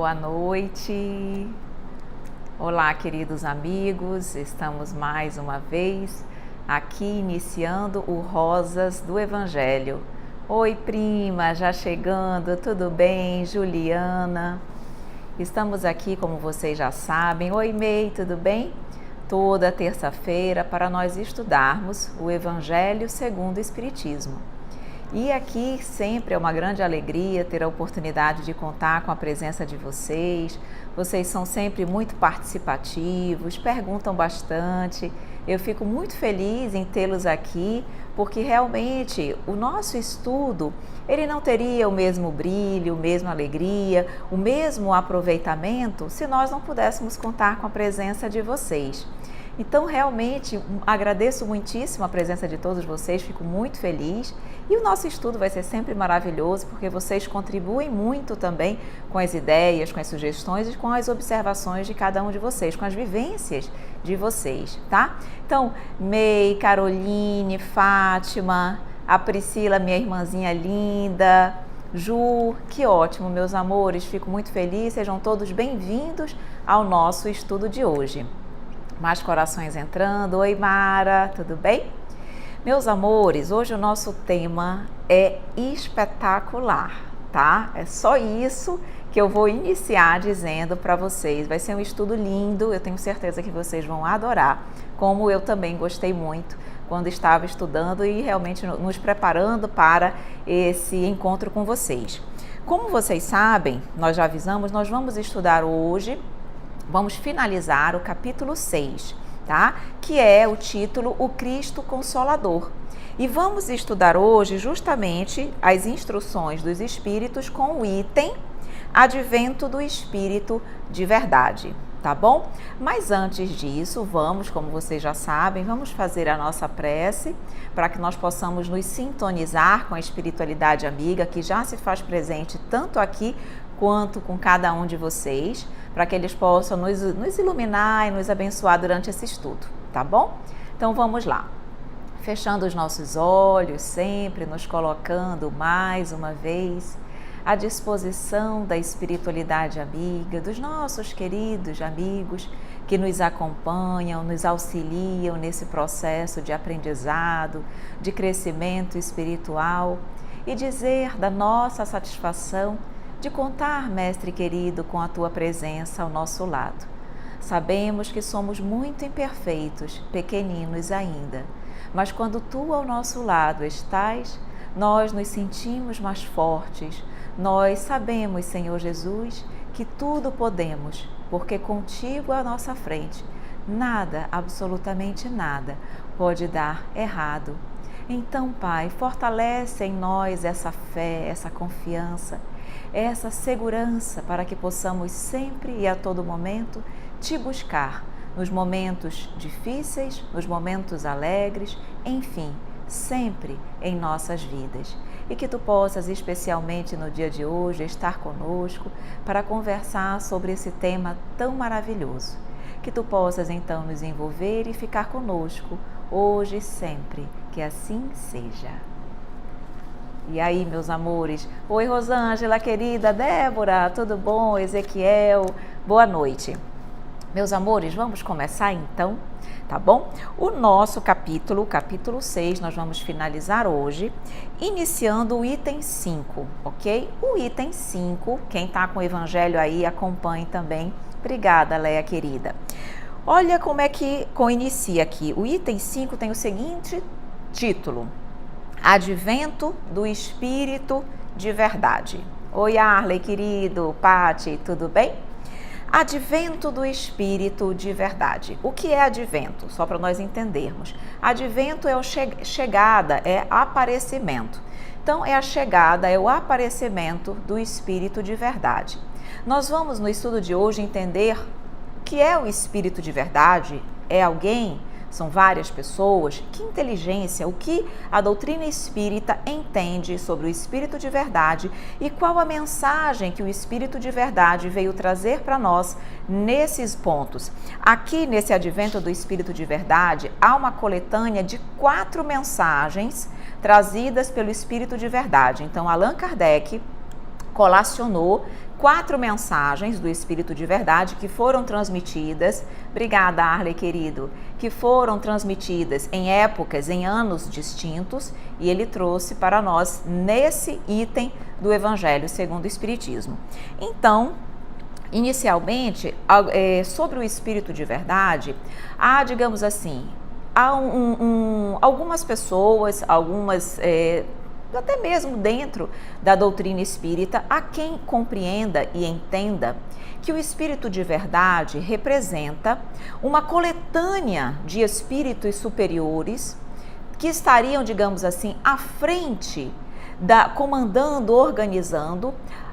Boa noite. Olá, queridos amigos. Estamos mais uma vez aqui iniciando o Rosas do Evangelho. Oi, prima, já chegando, tudo bem? Juliana. Estamos aqui, como vocês já sabem. Oi, Mei, tudo bem? Toda terça-feira para nós estudarmos o Evangelho segundo o Espiritismo. E aqui sempre é uma grande alegria ter a oportunidade de contar com a presença de vocês. Vocês são sempre muito participativos, perguntam bastante. Eu fico muito feliz em tê-los aqui, porque realmente o nosso estudo, ele não teria o mesmo brilho, a mesma alegria, o mesmo aproveitamento se nós não pudéssemos contar com a presença de vocês. Então, realmente, agradeço muitíssimo a presença de todos vocês, fico muito feliz. E o nosso estudo vai ser sempre maravilhoso, porque vocês contribuem muito também com as ideias, com as sugestões e com as observações de cada um de vocês, com as vivências de vocês, tá? Então, Mei, Caroline, Fátima, a Priscila, minha irmãzinha linda, Ju, que ótimo, meus amores, fico muito feliz, sejam todos bem-vindos ao nosso estudo de hoje. Mais corações entrando. Oi, Mara, tudo bem? Meus amores, hoje o nosso tema é espetacular, tá? É só isso que eu vou iniciar dizendo para vocês. Vai ser um estudo lindo, eu tenho certeza que vocês vão adorar, como eu também gostei muito quando estava estudando e realmente nos preparando para esse encontro com vocês. Como vocês sabem, nós já avisamos, nós vamos estudar hoje. Vamos finalizar o capítulo 6, tá? Que é o título O Cristo Consolador. E vamos estudar hoje justamente as instruções dos Espíritos com o item Advento do Espírito de Verdade, tá bom? Mas antes disso, vamos, como vocês já sabem, vamos fazer a nossa prece para que nós possamos nos sintonizar com a espiritualidade amiga que já se faz presente tanto aqui quanto com cada um de vocês, para que eles possam nos iluminar e nos abençoar durante esse estudo, tá bom? Então vamos lá. Fechando os nossos olhos, sempre nos colocando mais uma vez à disposição da espiritualidade amiga, dos nossos queridos amigos que nos acompanham, nos auxiliam nesse processo de aprendizado, de crescimento espiritual e dizer da nossa satisfação de contar, Mestre querido, com a Tua presença ao nosso lado. Sabemos que somos muito imperfeitos, pequeninos ainda, mas quando Tu ao nosso lado estás, nós nos sentimos mais fortes. Nós sabemos, Senhor Jesus, que tudo podemos, porque contigo à nossa frente, nada, absolutamente nada, pode dar errado. Então, Pai, fortalece em nós essa fé, essa confiança, essa segurança para que possamos sempre e a todo momento Te buscar, nos momentos difíceis, nos momentos alegres, enfim, sempre em nossas vidas. E que Tu possas, especialmente no dia de hoje, estar conosco para conversar sobre esse tema tão maravilhoso. Que Tu possas então nos envolver e ficar conosco, hoje e sempre, que assim seja. E aí, meus amores? Oi, Rosângela, querida, Débora, tudo bom? Ezequiel, boa noite. Meus amores, vamos começar então, tá bom? O nosso capítulo 6, nós vamos finalizar hoje, iniciando o item 5, ok? O item 5, quem tá com o Evangelho aí, acompanhe também. Obrigada, Leia, querida. Olha como é que inicia aqui. O item 5 tem o seguinte título: Advento do Espírito de Verdade. Oi, Arley, querido, Pati, tudo bem? Advento do Espírito de Verdade. O que é advento? Só para nós entendermos. Advento é chegada, é aparecimento. Então, é a chegada, é o aparecimento do Espírito de Verdade. Nós vamos, no estudo de hoje, entender o que é o Espírito de Verdade. É alguém? São várias pessoas? Que inteligência? O que a doutrina espírita entende sobre o Espírito de Verdade e qual a mensagem que o Espírito de Verdade veio trazer para nós nesses pontos? Aqui, nesse Advento do Espírito de Verdade, há uma coletânea de 4 mensagens trazidas pelo Espírito de Verdade. Então, Allan Kardec colacionou 4 mensagens do Espírito de Verdade que foram transmitidas, obrigada Arley querido, que foram transmitidas em épocas, em anos distintos, e ele trouxe para nós nesse item do Evangelho segundo o Espiritismo. Então, inicialmente, sobre o Espírito de Verdade, há, digamos assim, algumas pessoas, até mesmo dentro da doutrina espírita, há quem compreenda e entenda que o Espírito de Verdade representa uma coletânea de espíritos superiores que estariam, digamos assim, à frente, comandando, organizando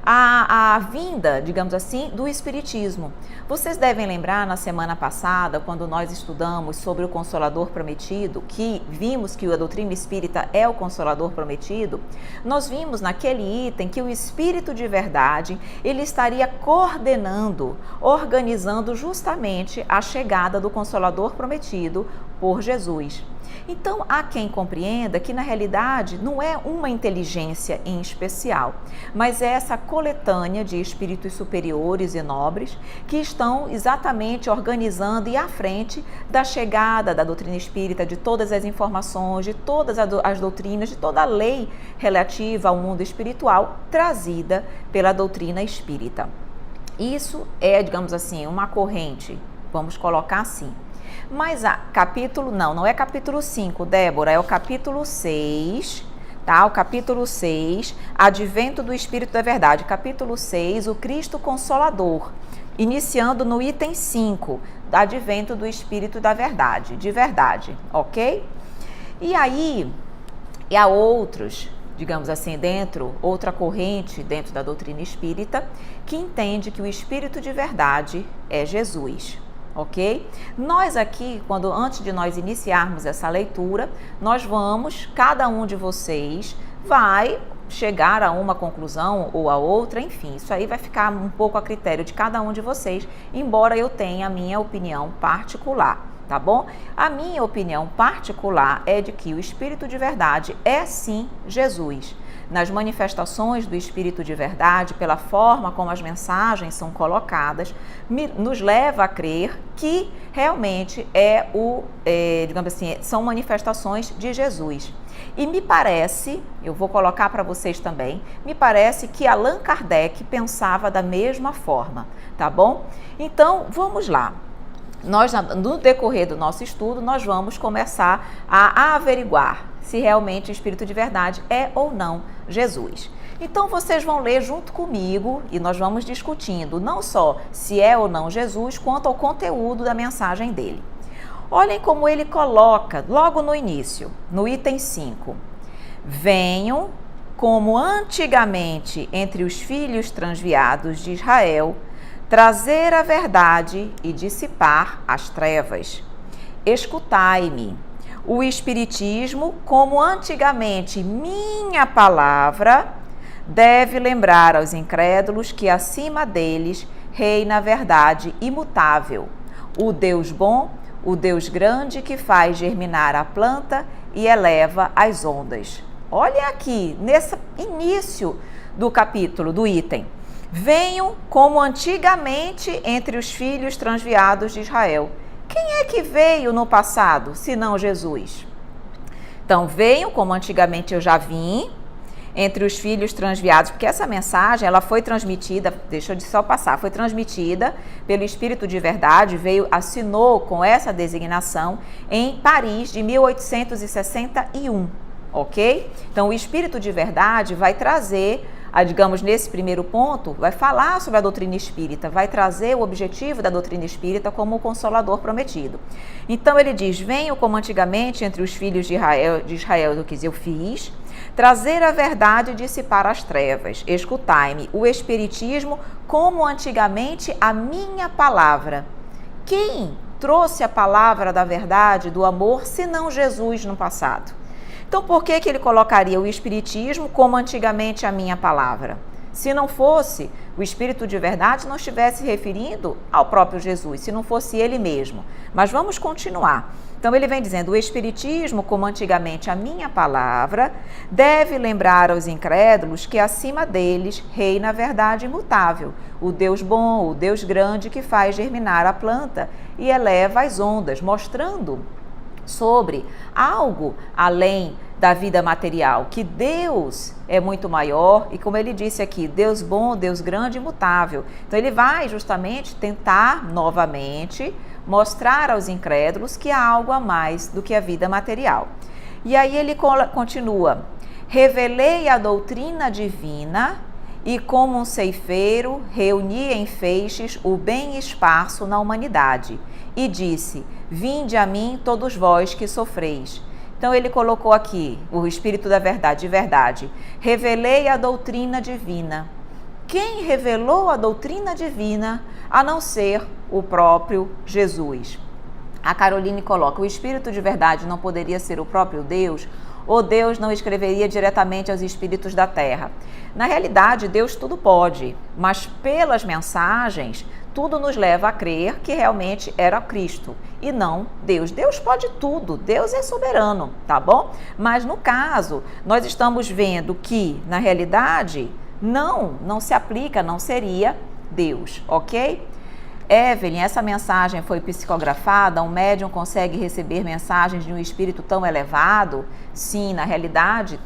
a vinda, digamos assim, do Espiritismo. Vocês devem lembrar na semana passada, quando nós estudamos sobre o Consolador Prometido, que vimos que a doutrina espírita é o Consolador Prometido, nós vimos naquele item que o Espírito de Verdade, ele estaria coordenando, organizando justamente a chegada do Consolador Prometido por Jesus. Então, há quem compreenda que, na realidade, não é uma inteligência em especial, mas é essa coletânea de espíritos superiores e nobres que estão exatamente organizando e à frente da chegada da doutrina espírita, de todas as informações, de todas as doutrinas, de toda a lei relativa ao mundo espiritual trazida pela doutrina espírita. Isso é, digamos assim, uma corrente, vamos colocar assim. Mas não é capítulo 5, Débora, é o capítulo 6, tá? O capítulo 6, Advento do Espírito da Verdade. Capítulo 6, o Cristo Consolador, iniciando no item 5, Advento do Espírito da Verdade, de verdade, ok? E aí, há outros, digamos assim, outra corrente dentro da doutrina espírita, que entende que o Espírito de Verdade é Jesus. Ok? Nós aqui, antes de nós iniciarmos essa leitura, cada um de vocês vai chegar a uma conclusão ou a outra, enfim, isso aí vai ficar um pouco a critério de cada um de vocês, embora eu tenha a minha opinião particular, tá bom? A minha opinião particular é de que o Espírito de Verdade é sim Jesus. Nas manifestações do Espírito de Verdade, pela forma como as mensagens são colocadas, nos leva a crer que realmente digamos assim, são manifestações de Jesus. E me parece, eu vou colocar para vocês também, me parece que Allan Kardec pensava da mesma forma, tá bom? Então, vamos lá. No decorrer do nosso estudo, nós vamos começar a averiguar se realmente o Espírito de Verdade é ou não Jesus. Então, vocês vão ler junto comigo e nós vamos discutindo não só se é ou não Jesus, quanto ao conteúdo da mensagem dele. Olhem como ele coloca logo no início, no item 5. Venham, como antigamente entre os filhos transviados de Israel, trazer a verdade e dissipar as trevas. Escutai-me. O Espiritismo, como antigamente minha palavra, deve lembrar aos incrédulos que acima deles reina a verdade imutável, o Deus bom, o Deus grande que faz germinar a planta e eleva as ondas. Olhem aqui, nesse início do capítulo, do item. Venham como antigamente entre os filhos transviados de Israel. Quem é que veio no passado, senão Jesus? Então, venham como antigamente eu já vim, entre os filhos transviados, porque essa mensagem, ela foi transmitida, deixa eu só passar, foi transmitida pelo Espírito de Verdade, assinou com essa designação em Paris de 1861, ok? Então, o Espírito de Verdade vai trazer, digamos, nesse primeiro ponto, vai falar sobre a doutrina espírita, vai trazer o objetivo da doutrina espírita como o Consolador Prometido. Então, ele diz, venham como antigamente entre os filhos de Israel do que eu fiz, trazer a verdade e dissipar as trevas. Escutai-me, o Espiritismo como antigamente a minha palavra. Quem trouxe a palavra da verdade, do amor, senão Jesus no passado? Então, por que ele colocaria o Espiritismo como antigamente a minha palavra? Se não fosse o Espírito de verdade, não estivesse referindo ao próprio Jesus, se não fosse ele mesmo. Mas vamos continuar. Então ele vem dizendo, o Espiritismo, como antigamente a minha palavra, deve lembrar aos incrédulos que acima deles reina a verdade imutável, o Deus bom, o Deus grande que faz germinar a planta e eleva as ondas, mostrando sobre algo além da vida material, que Deus é muito maior e, como ele disse aqui, Deus bom, Deus grande e imutável. Então ele vai justamente tentar novamente mostrar aos incrédulos que há algo a mais do que a vida material. E aí ele continua, revelei a doutrina divina e como um ceifeiro reuni em feixes o bem esparso na humanidade e disse, vinde a mim todos vós que sofreis. Então ele colocou aqui o Espírito da verdade, de verdade. Revelei a doutrina divina. Quem revelou a doutrina divina a não ser o próprio Jesus? A Caroline coloca, o Espírito de verdade não poderia ser o próprio Deus? Ou Deus não escreveria diretamente aos espíritos da terra? Na realidade, Deus tudo pode, mas pelas mensagens, tudo nos leva a crer que realmente era Cristo e não Deus. Deus pode tudo, Deus é soberano, tá bom? Mas no caso, nós estamos vendo que, na realidade, não se aplica, não seria Deus, ok? Evelyn, essa mensagem foi psicografada? Um médium consegue receber mensagens de um espírito tão elevado? Sim, na realidade,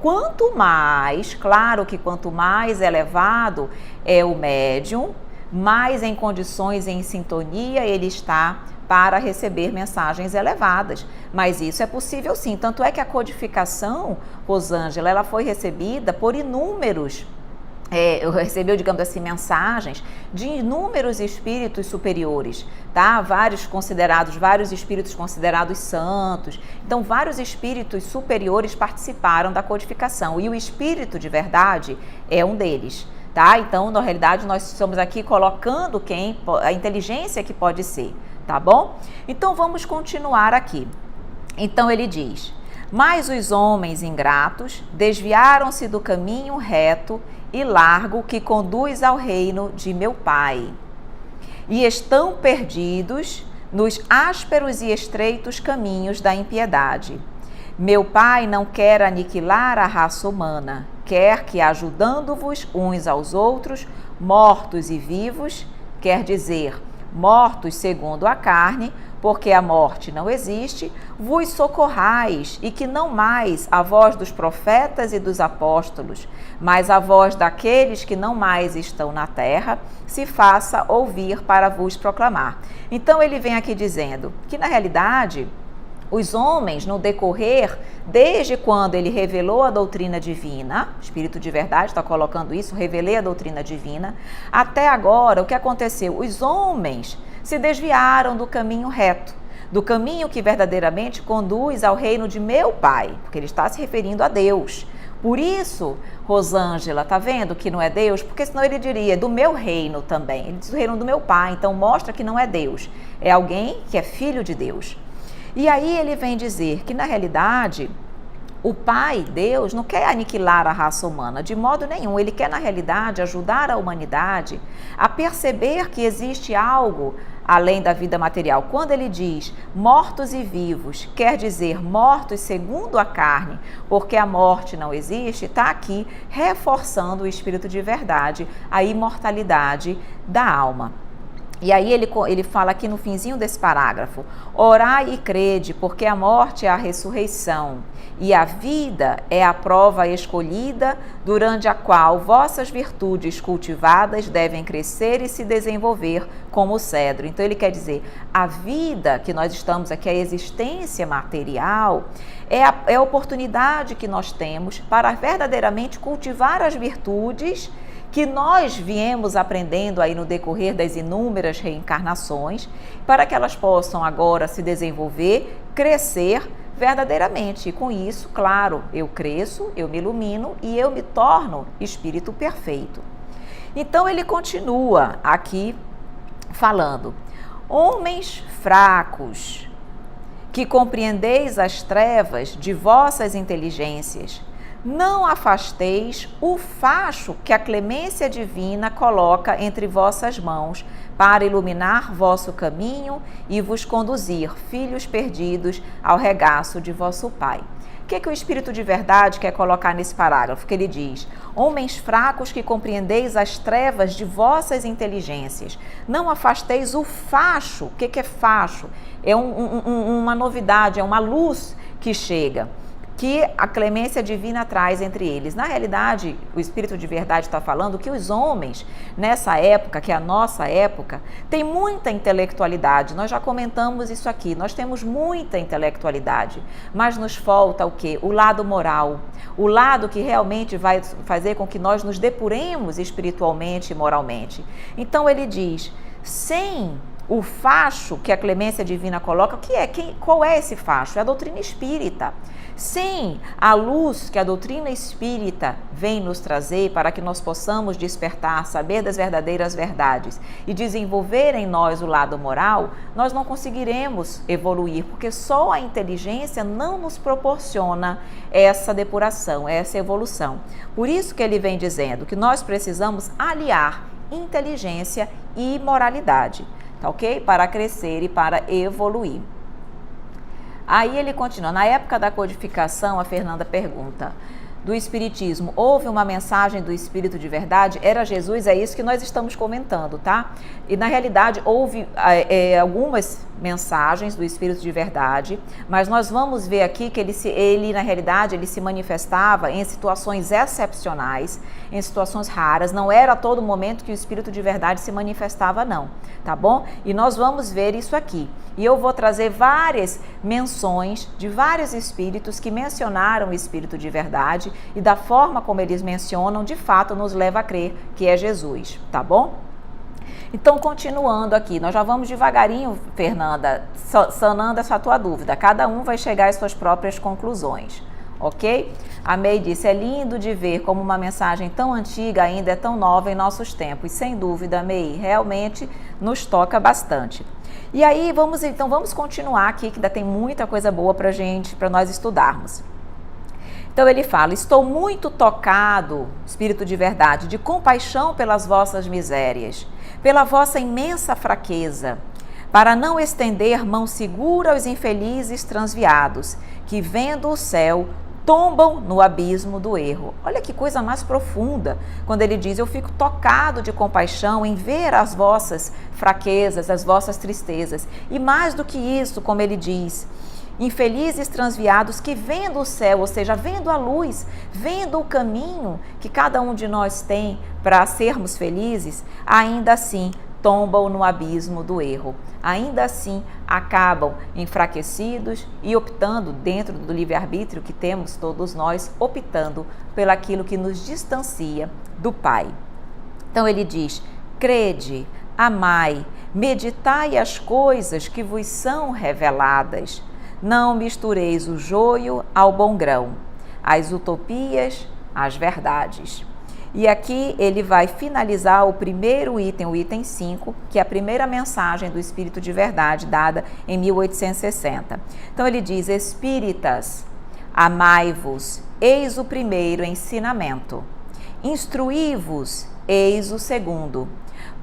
quanto mais, claro que quanto mais elevado é o médium, mais em condições, em sintonia ele está para receber mensagens elevadas. Mas isso é possível sim, tanto é que a codificação, Rosângela, ela foi recebida por inúmeros recebeu, digamos assim, mensagens de inúmeros espíritos superiores, tá? Vários espíritos considerados santos. Então, vários espíritos superiores participaram da codificação e o espírito de verdade é um deles, tá? Então, na realidade, nós estamos aqui colocando a inteligência que pode ser, tá bom? Então, vamos continuar aqui. Então, ele diz, mas os homens ingratos desviaram-se do caminho reto e largo que conduz ao reino de meu Pai, e estão perdidos nos ásperos e estreitos caminhos da impiedade. Meu Pai não quer aniquilar a raça humana, quer que, ajudando-vos uns aos outros, mortos e vivos, quer dizer, mortos segundo a carne, porque a morte não existe, vos socorrais, e que não mais a voz dos profetas e dos apóstolos, mas a voz daqueles que não mais estão na terra, se faça ouvir para vos proclamar. Então ele vem aqui dizendo que, na realidade, os homens, no decorrer, desde quando ele revelou a doutrina divina, Espírito de verdade está colocando isso, revelei a doutrina divina, até agora, o que aconteceu? Os homens se desviaram do caminho reto, do caminho que verdadeiramente conduz ao reino de meu Pai, porque ele está se referindo a Deus. Por isso, Rosângela, tá vendo que não é Deus? Porque senão ele diria do meu reino também. Ele diz o reino do meu Pai, então mostra que não é Deus. É alguém que é filho de Deus. E aí ele vem dizer que, na realidade, o Pai, Deus, não quer aniquilar a raça humana de modo nenhum. Ele quer, na realidade, ajudar a humanidade a perceber que existe algo além da vida material. Quando ele diz mortos e vivos, quer dizer mortos segundo a carne, porque a morte não existe, está aqui reforçando o Espírito de verdade, a imortalidade da alma. E aí ele fala aqui no finzinho desse parágrafo, orai e crede, porque a morte é a ressurreição, e a vida é a prova escolhida, durante a qual vossas virtudes cultivadas devem crescer e se desenvolver como o cedro. Então ele quer dizer, a vida que nós estamos aqui, a existência material, é a oportunidade que nós temos para verdadeiramente cultivar as virtudes que nós viemos aprendendo aí no decorrer das inúmeras reencarnações, para que elas possam agora se desenvolver, crescer verdadeiramente. E com isso, claro, eu cresço, eu me ilumino e eu me torno espírito perfeito. Então ele continua aqui falando, homens fracos, que compreendeis as trevas de vossas inteligências, não afasteis o facho que a clemência divina coloca entre vossas mãos, para iluminar vosso caminho e vos conduzir, filhos perdidos, ao regaço de vosso Pai. O que o Espírito de Verdade quer colocar nesse parágrafo? Que ele diz: homens fracos que compreendeis as trevas de vossas inteligências, não afasteis o facho. O que é facho? É uma novidade, é uma luz que chega, que a clemência divina traz entre eles. Na realidade, o Espírito de Verdade está falando que os homens, nessa época, que é a nossa época, têm muita intelectualidade. Nós já comentamos isso aqui, nós temos muita intelectualidade, mas nos falta o quê? O lado moral, o lado que realmente vai fazer com que nós nos depuremos espiritualmente e moralmente. Então ele diz, sem o facho que a clemência divina coloca, qual é esse facho? É a doutrina espírita. Sem a luz que a doutrina espírita vem nos trazer para que nós possamos despertar, saber das verdadeiras verdades e desenvolver em nós o lado moral, nós não conseguiremos evoluir, porque só a inteligência não nos proporciona essa depuração, essa evolução. Por isso que ele vem dizendo que nós precisamos aliar inteligência e moralidade, tá ok? Para crescer e para evoluir. Aí ele continua, na época da codificação, a Fernanda pergunta, do Espiritismo, houve uma mensagem do Espírito de Verdade? Era Jesus? É isso que nós estamos comentando, tá? E na realidade houve algumas mensagens do Espírito de Verdade, mas nós vamos ver aqui que ele na realidade ele se manifestava em situações excepcionais, em situações raras, não era a todo momento que o Espírito de Verdade se manifestava não, tá bom? E nós vamos ver isso aqui. E eu vou trazer várias menções de vários espíritos que mencionaram o Espírito de Verdade e da forma como eles mencionam, de fato, nos leva a crer que é Jesus, tá bom? Então, continuando aqui, nós já vamos devagarinho, Fernanda, sanando essa tua dúvida. Cada um vai chegar às suas próprias conclusões, ok? A May disse, é lindo de ver como uma mensagem tão antiga ainda é tão nova em nossos tempos. Sem dúvida, May, realmente nos toca bastante. E aí, vamos continuar aqui, que ainda tem muita coisa boa para nós estudarmos. Então ele fala, estou muito tocado, Espírito de Verdade, de compaixão pelas vossas misérias, pela vossa imensa fraqueza, para não estender mão segura aos infelizes transviados, que vendo o céu, tombam no abismo do erro. Olha que coisa mais profunda, quando ele diz, eu fico tocado de compaixão em ver as vossas fraquezas, as vossas tristezas. E mais do que isso, como ele diz, infelizes transviados que vendo o céu, ou seja, vendo a luz, vendo o caminho que cada um de nós tem para sermos felizes, ainda assim tombam no abismo do erro. Ainda assim acabam enfraquecidos e optando, dentro do livre-arbítrio que temos todos nós, optando pelaquilo que nos distancia do Pai. Então ele diz, crede, amai, meditai as coisas que vos são reveladas. Não mistureis o joio ao bom grão, as utopias às verdades. E aqui ele vai finalizar o primeiro item, o item 5, que é a primeira mensagem do Espírito de Verdade, dada em 1860. Então ele diz, espíritas, amai-vos, eis o primeiro ensinamento. Instruí-vos, eis o segundo.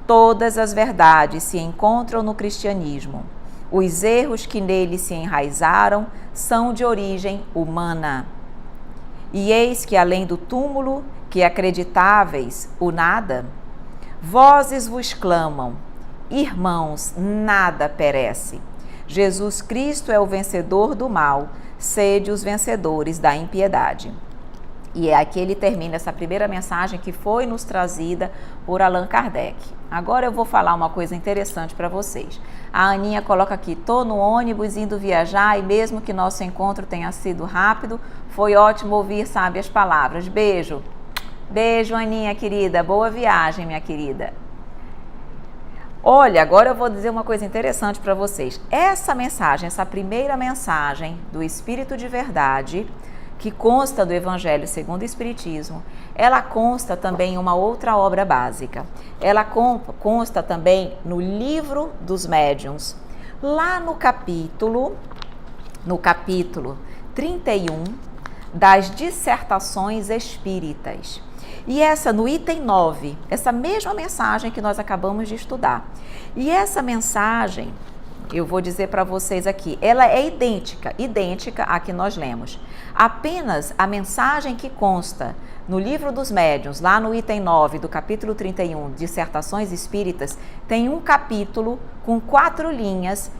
Todas as verdades se encontram no cristianismo. Os erros que nele se enraizaram são de origem humana. E eis que além do túmulo, que acreditáveis o nada, vozes vos clamam, irmãos, nada perece. Jesus Cristo é o vencedor do mal, sede os vencedores da impiedade. E aqui ele termina essa primeira mensagem que foi nos trazida por Allan Kardec. Agora eu vou falar uma coisa interessante para vocês. A Aninha coloca aqui, tô no ônibus indo viajar e mesmo que nosso encontro tenha sido rápido, foi ótimo ouvir sábias palavras. Beijo. Beijo, Aninha, querida. Boa viagem, minha querida. Olha, agora eu vou dizer uma coisa interessante para vocês. Essa mensagem, essa primeira mensagem do Espírito de Verdade, que consta do Evangelho segundo o Espiritismo, ela consta também em uma outra obra básica. Ela consta também no Livro dos Médiuns. Lá no capítulo 31, das dissertações espíritas. E essa no item 9, essa mesma mensagem que nós acabamos de estudar. E essa mensagem, eu vou dizer para vocês aqui, ela é idêntica à que nós lemos. Apenas a mensagem que consta no Livro dos Médiuns, lá no item 9 do capítulo 31, Dissertações Espíritas, tem um capítulo com 4 linhas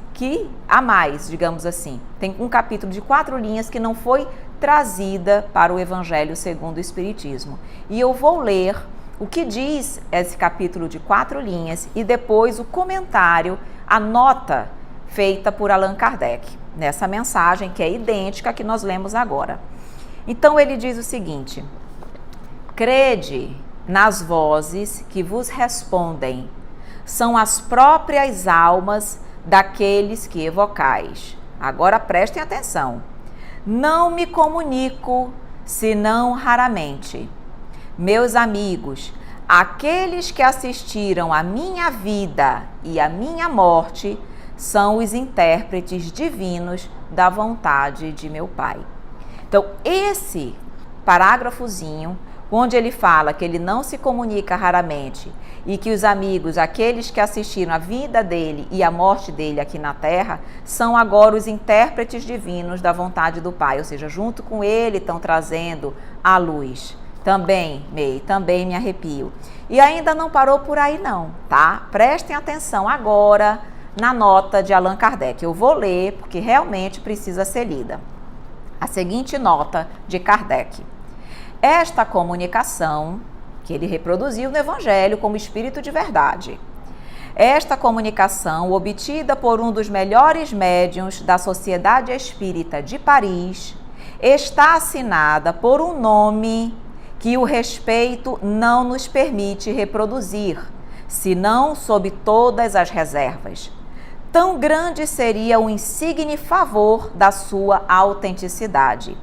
a mais, digamos assim. Tem um capítulo de 4 linhas que não foi trazida para o Evangelho segundo o Espiritismo. E eu vou ler o que diz esse capítulo de 4 linhas e depois o comentário, a nota feita por Allan Kardec, nessa mensagem que é idêntica à que nós lemos agora. Então ele diz o seguinte: crede nas vozes que vos respondem, são as próprias almas daqueles que evocais. Agora prestem atenção. Não me comunico, senão raramente. Meus amigos, aqueles que assistiram à minha vida e à minha morte são os intérpretes divinos da vontade de meu Pai. Então, esse parágrafozinho, onde ele fala que ele não se comunica raramente e que os amigos, aqueles que assistiram a vida dele e a morte dele aqui na Terra, são agora os intérpretes divinos da vontade do Pai, ou seja, junto com ele estão trazendo a luz. Também me arrepio. E ainda não parou por aí não, tá? Prestem atenção agora na nota de Allan Kardec. Eu vou ler porque realmente precisa ser lida. A seguinte nota de Kardec. Esta comunicação, que ele reproduziu no Evangelho como espírito de verdade, esta comunicação, obtida por um dos melhores médiuns da Sociedade Espírita de Paris, está assinada por um nome que o respeito não nos permite reproduzir, senão sob todas as reservas. Tão grande seria o insigne favor da sua autenticidade.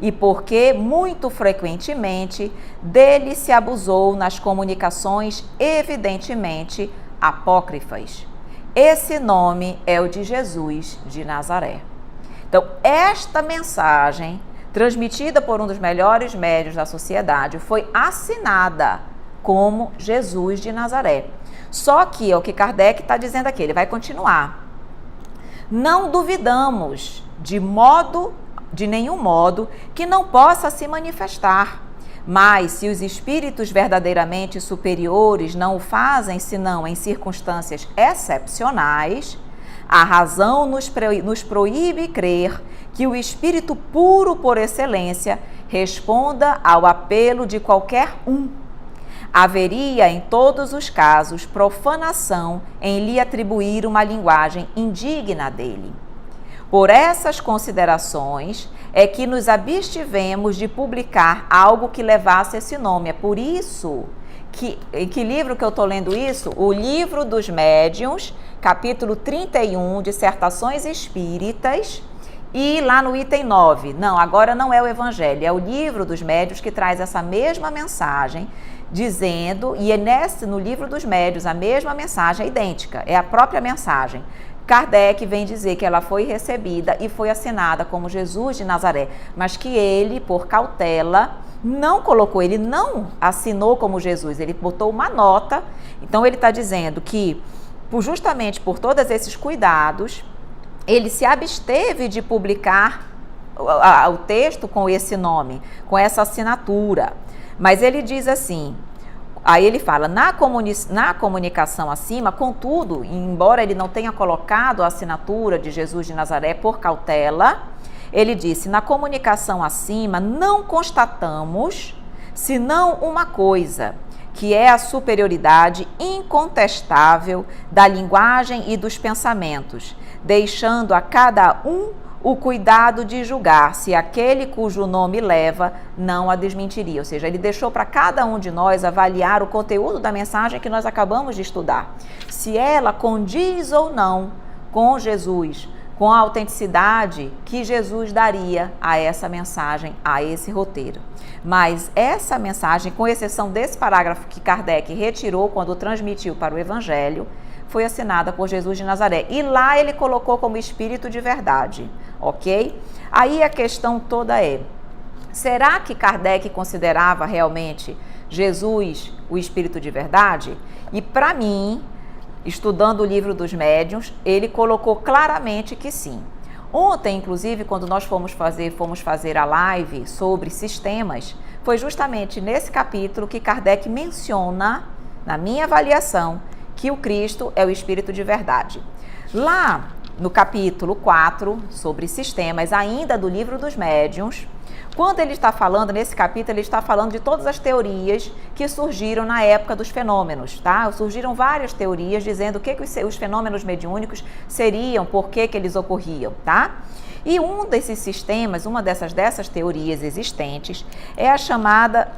E porque, muito frequentemente, dele se abusou nas comunicações evidentemente apócrifas. Esse nome é o de Jesus de Nazaré. Então, esta mensagem, transmitida por um dos melhores médiuns da sociedade, foi assinada como Jesus de Nazaré. Só que é o que Kardec está dizendo aqui, ele vai continuar. Não duvidamos de nenhum modo que não possa se manifestar. Mas se os espíritos verdadeiramente superiores não o fazem senão em circunstâncias excepcionais, a razão nos proíbe crer que o espírito puro por excelência responda ao apelo de qualquer um. Haveria em todos os casos profanação em lhe atribuir uma linguagem indigna dele. Por essas considerações é que nos abstivemos de publicar algo que levasse esse nome. É por isso que, em que livro que eu estou lendo isso? O Livro dos Médiuns, capítulo 31, Dissertações Espíritas, e lá no item 9. Não, agora não é o Evangelho, é o Livro dos Médiuns que traz essa mesma mensagem, dizendo, e é no Livro dos Médiuns a mesma mensagem, é idêntica, é a própria mensagem. Kardec vem dizer que ela foi recebida e foi assinada como Jesus de Nazaré, mas que ele, por cautela, não colocou, ele não assinou como Jesus, ele botou uma nota. Então ele está dizendo que, justamente por todos esses cuidados, ele se absteve de publicar o texto com esse nome, com essa assinatura. Mas ele diz assim... Aí ele fala, na comunicação acima, contudo, embora ele não tenha colocado a assinatura de Jesus de Nazaré por cautela, ele disse, na comunicação acima não constatamos senão uma coisa, que é a superioridade incontestável da linguagem e dos pensamentos, deixando a cada um o cuidado de julgar se aquele cujo nome leva não a desmentiria. Ou seja, ele deixou para cada um de nós avaliar o conteúdo da mensagem que nós acabamos de estudar. Se ela condiz ou não com Jesus, com a autenticidade que Jesus daria a essa mensagem, a esse roteiro. Mas essa mensagem, com exceção desse parágrafo que Kardec retirou quando transmitiu para o Evangelho, foi assinada por Jesus de Nazaré. E lá ele colocou como espírito de verdade, ok? Aí a questão toda é, Será que Kardec considerava realmente Jesus o Espírito de verdade? E para mim, estudando o Livro dos Médiuns, ele colocou claramente que sim. Ontem, inclusive, quando nós fomos fazer a live sobre sistemas, foi justamente nesse capítulo que Kardec menciona, na minha avaliação, que o Cristo é o Espírito de verdade. Lá no capítulo 4, sobre sistemas, ainda do Livro dos Médiuns, quando ele está falando, nesse capítulo, ele está falando de todas as teorias que surgiram na época dos fenômenos, tá? Surgiram várias teorias dizendo o que os fenômenos mediúnicos seriam, por que eles ocorriam, tá? E um desses sistemas, uma dessas teorias existentes, é a chamada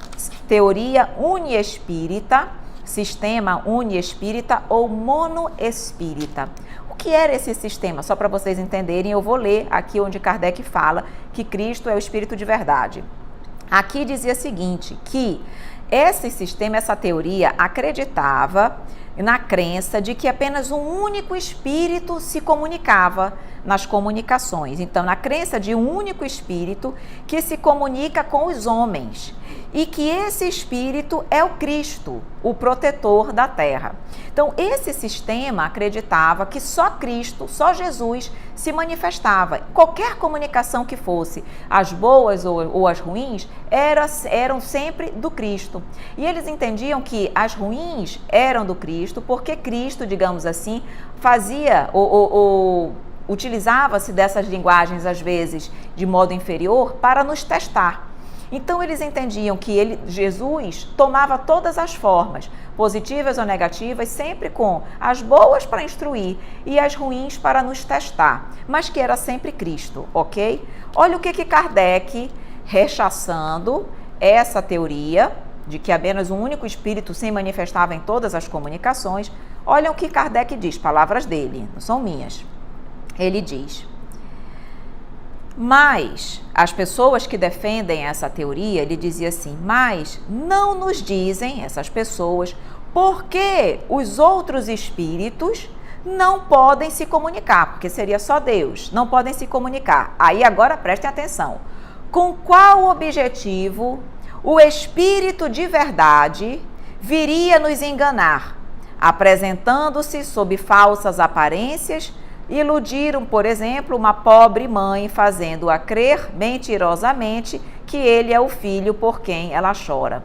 teoria uniespírita, sistema uniespírita ou monoespírita. O que era esse sistema? Só para vocês entenderem, eu vou ler aqui onde Kardec fala que Cristo é o Espírito de verdade. Aqui dizia o seguinte, que esse sistema, essa teoria, acreditava na crença de que apenas um único espírito se comunicava nas comunicações. Então, na crença de um único espírito que se comunica com os homens e que esse espírito é o Cristo, o protetor da Terra. Então, esse sistema acreditava que só Cristo, só Jesus se manifestava. Qualquer comunicação que fosse, as boas ou as ruins, eram sempre do Cristo. E eles entendiam que as ruins eram do Cristo porque Cristo, digamos assim, fazia utilizava-se dessas linguagens, às vezes, de modo inferior, para nos testar. Então, eles entendiam que Jesus tomava todas as formas, positivas ou negativas, sempre com as boas para instruir e as ruins para nos testar, mas que era sempre Cristo, ok? Olha o que Kardec, rechaçando essa teoria de que apenas um único espírito se manifestava em todas as comunicações, olha o que Kardec diz, palavras dele, não são minhas. Ele diz: mas as pessoas que defendem essa teoria, ele dizia assim, mas não nos dizem, essas pessoas, por que os outros espíritos não podem se comunicar, porque seria só Deus, não podem se comunicar. Aí agora prestem atenção, com qual objetivo o Espírito de verdade viria nos enganar, apresentando-se sob falsas aparências. Iludiram, por exemplo, uma pobre mãe, fazendo-a crer mentirosamente que ele é o filho por quem ela chora.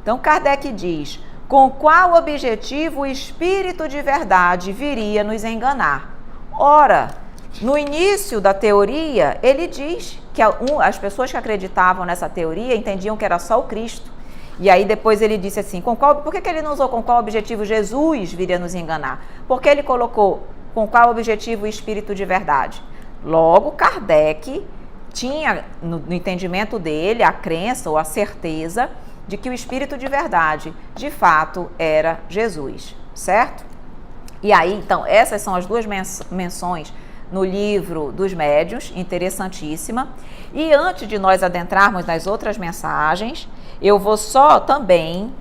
Então, Kardec diz, com qual objetivo o Espírito de verdade viria nos enganar? Ora, no início da teoria, ele diz que as pessoas que acreditavam nessa teoria entendiam que era só o Cristo. E aí depois ele disse assim, por que ele não usou com qual objetivo Jesus viria nos enganar? Porque ele colocou com qual objetivo o Espírito de verdade? Logo, Kardec tinha, no entendimento dele, a crença ou a certeza de que o Espírito de verdade, de fato, era Jesus, certo? E aí, então, essas são as duas menções no Livro dos Médiuns, interessantíssima. E antes de nós adentrarmos nas outras mensagens, eu vou só também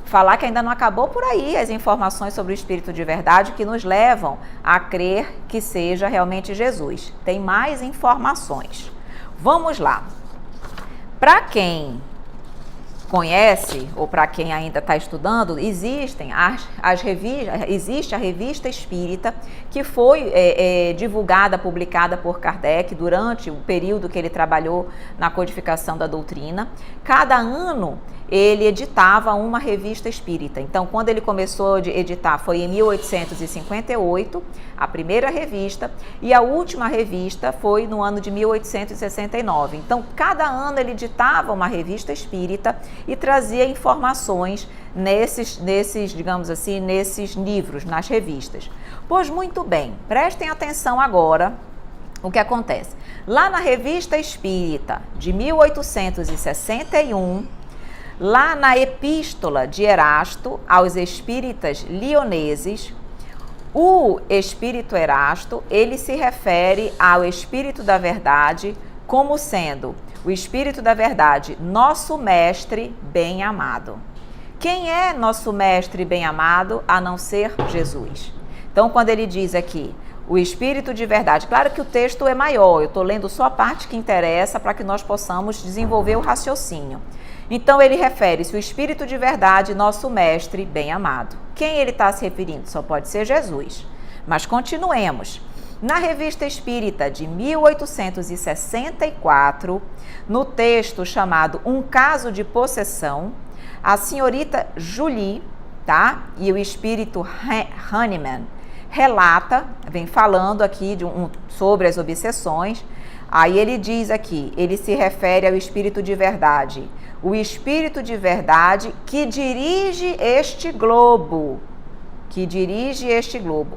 falar que ainda não acabou por aí as informações sobre o Espírito de verdade que nos levam a crer que seja realmente Jesus. Tem mais informações. Vamos lá. Para quem conhece, ou para quem ainda está estudando, existe a Revista Espírita, que foi divulgada, publicada por Kardec durante o período que ele trabalhou na codificação da doutrina. Cada ano ele editava uma revista espírita. Então, quando ele começou a editar, foi em 1858, a primeira revista, e a última revista foi no ano de 1869. Então, cada ano ele editava uma revista espírita e trazia informações nesses, digamos assim, nesses livros, nas revistas. Pois muito bem, prestem atenção agora o que acontece. Lá na Revista Espírita de 1861, lá na Epístola de Erasto aos espíritas lioneses, o espírito Erasto, ele se refere ao Espírito da Verdade como sendo o Espírito da Verdade, nosso mestre bem-amado. Quem é nosso mestre bem-amado a não ser Jesus? Então, quando ele diz aqui, o Espírito de verdade. Claro que o texto é maior, eu estou lendo só a parte que interessa para que nós possamos desenvolver o raciocínio. Então ele refere-se o Espírito de verdade, nosso mestre bem-amado. Quem ele está se referindo? Só pode ser Jesus. Mas continuemos. Na Revista Espírita de 1864, no texto chamado Um Caso de Possessão, a senhorita Julie, tá? E o espírito Hahnemann relata, vem falando aqui sobre as obsessões. Aí ele diz aqui, ele se refere ao Espírito de verdade. O Espírito de verdade que dirige este globo.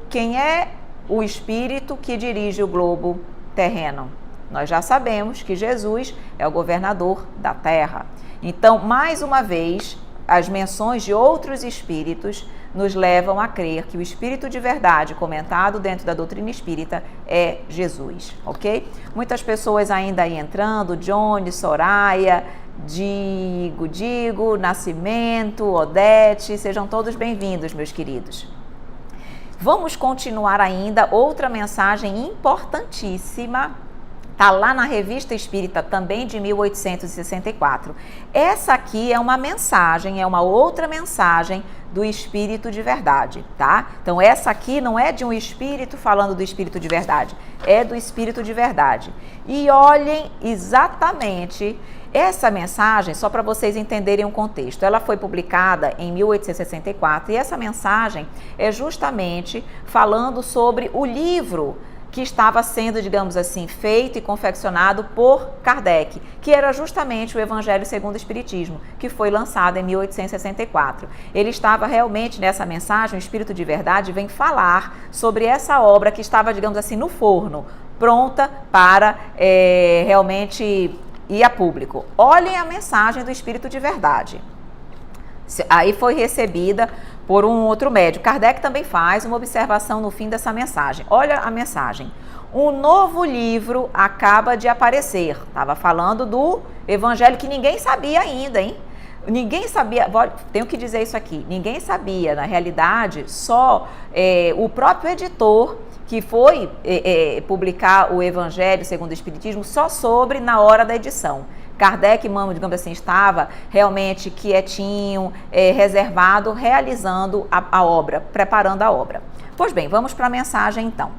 Quem é o Espírito que dirige o globo terreno? Nós já sabemos que Jesus é o governador da Terra. Então, mais uma vez, as menções de outros espíritos nos levam a crer que o Espírito de verdade comentado dentro da doutrina espírita é Jesus, ok? Muitas pessoas ainda aí entrando, Johnny, Soraya, Digo, Nascimento, Odete, sejam todos bem-vindos, meus queridos. Vamos continuar ainda, outra mensagem importantíssima, está lá na Revista Espírita também de 1864. Essa aqui é uma mensagem, é uma outra mensagem do Espírito de verdade, tá? Então essa aqui não é de um espírito falando do Espírito de verdade, é do Espírito de verdade. E olhem exatamente essa mensagem, só para vocês entenderem o contexto. Ela foi publicada em 1864 e essa mensagem é justamente falando sobre o livro que estava sendo, digamos assim, feito e confeccionado por Kardec, que era justamente o Evangelho segundo o Espiritismo, que foi lançado em 1864. Ele estava realmente nessa mensagem, o Espírito de Verdade vem falar sobre essa obra que estava, digamos assim, no forno, pronta para realmente ir a público. Olhem a mensagem do Espírito de Verdade. Aí foi recebida por um outro médium. Kardec também faz uma observação no fim dessa mensagem. Olha a mensagem. Um novo livro acaba de aparecer. Estava falando do Evangelho que ninguém sabia ainda, hein? Ninguém sabia, tenho que dizer isso aqui, ninguém sabia, na realidade, só o próprio editor que foi publicar o Evangelho segundo o Espiritismo só sobre na hora da edição. Kardec, digamos assim, estava realmente quietinho, reservado, realizando a obra, preparando a obra. Pois bem, vamos para a mensagem então.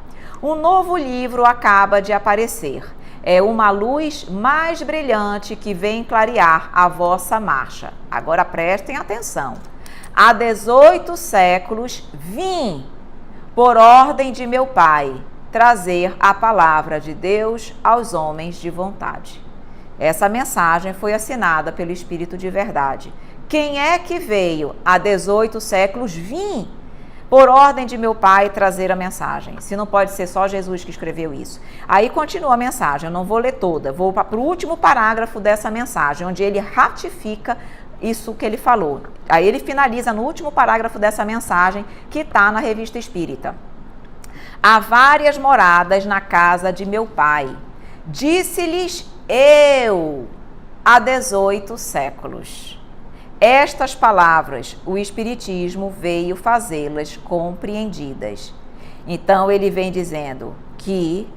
Um novo livro acaba de aparecer. É uma luz mais brilhante que vem clarear a vossa marcha. Agora prestem atenção. Há 18 séculos vim, por ordem de meu Pai, trazer a palavra de Deus aos homens de vontade. Essa mensagem foi assinada pelo Espírito de Verdade. Quem é que veio há 18 séculos vim, por ordem de meu Pai, trazer a mensagem? Se não pode ser só Jesus que escreveu isso. Aí continua a mensagem, eu não vou ler toda, vou para o último parágrafo dessa mensagem, onde ele ratifica isso que ele falou. Aí ele finaliza no último parágrafo dessa mensagem, que está na Revista Espírita. Há várias moradas na casa de meu Pai. Disse-lhes eu, há 18 séculos. Estas palavras, o Espiritismo veio fazê-las compreendidas. Então, ele vem dizendo que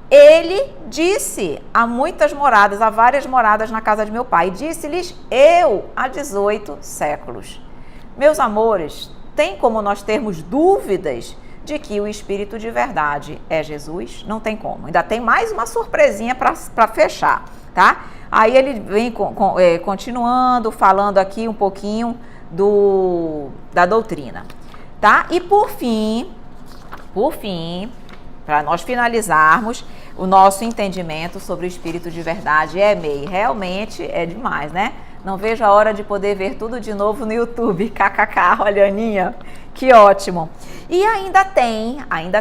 ele disse há muitas moradas, há várias moradas na casa de meu Pai. Disse-lhes eu, há 18 séculos. Meus amores, tem como nós termos dúvidas de que o Espírito de Verdade é Jesus? Não tem como. Ainda tem mais uma surpresinha para fechar, tá? Aí ele vem continuando, falando aqui um pouquinho da doutrina, tá? E por fim, para nós finalizarmos, o nosso entendimento sobre o Espírito de Verdade realmente é demais, né? Não vejo a hora de poder ver tudo de novo no YouTube. KKK, olha, Aninha, que ótimo. E ainda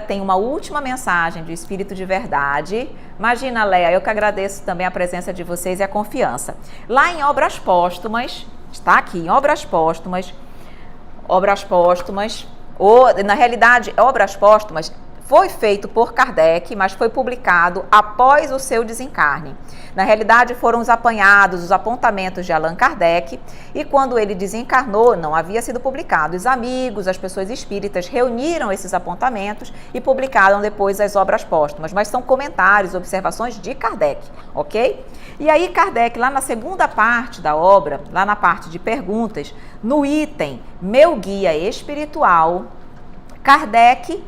tem uma última mensagem do Espírito de Verdade. Imagina, Léa, eu que agradeço também a presença de vocês e a confiança. Lá em Obras Póstumas, está aqui, em Obras Póstumas, ou na realidade, Obras Póstumas foi feito por Kardec, mas foi publicado após o seu desencarne. Na realidade, foram os apanhados, os apontamentos de Allan Kardec, e quando ele desencarnou, não havia sido publicado. Os amigos, as pessoas espíritas reuniram esses apontamentos e publicaram depois as obras póstumas, mas são comentários, observações de Kardec, ok? E aí Kardec, lá na segunda parte da obra, lá na parte de perguntas, no item Meu Guia Espiritual, Kardec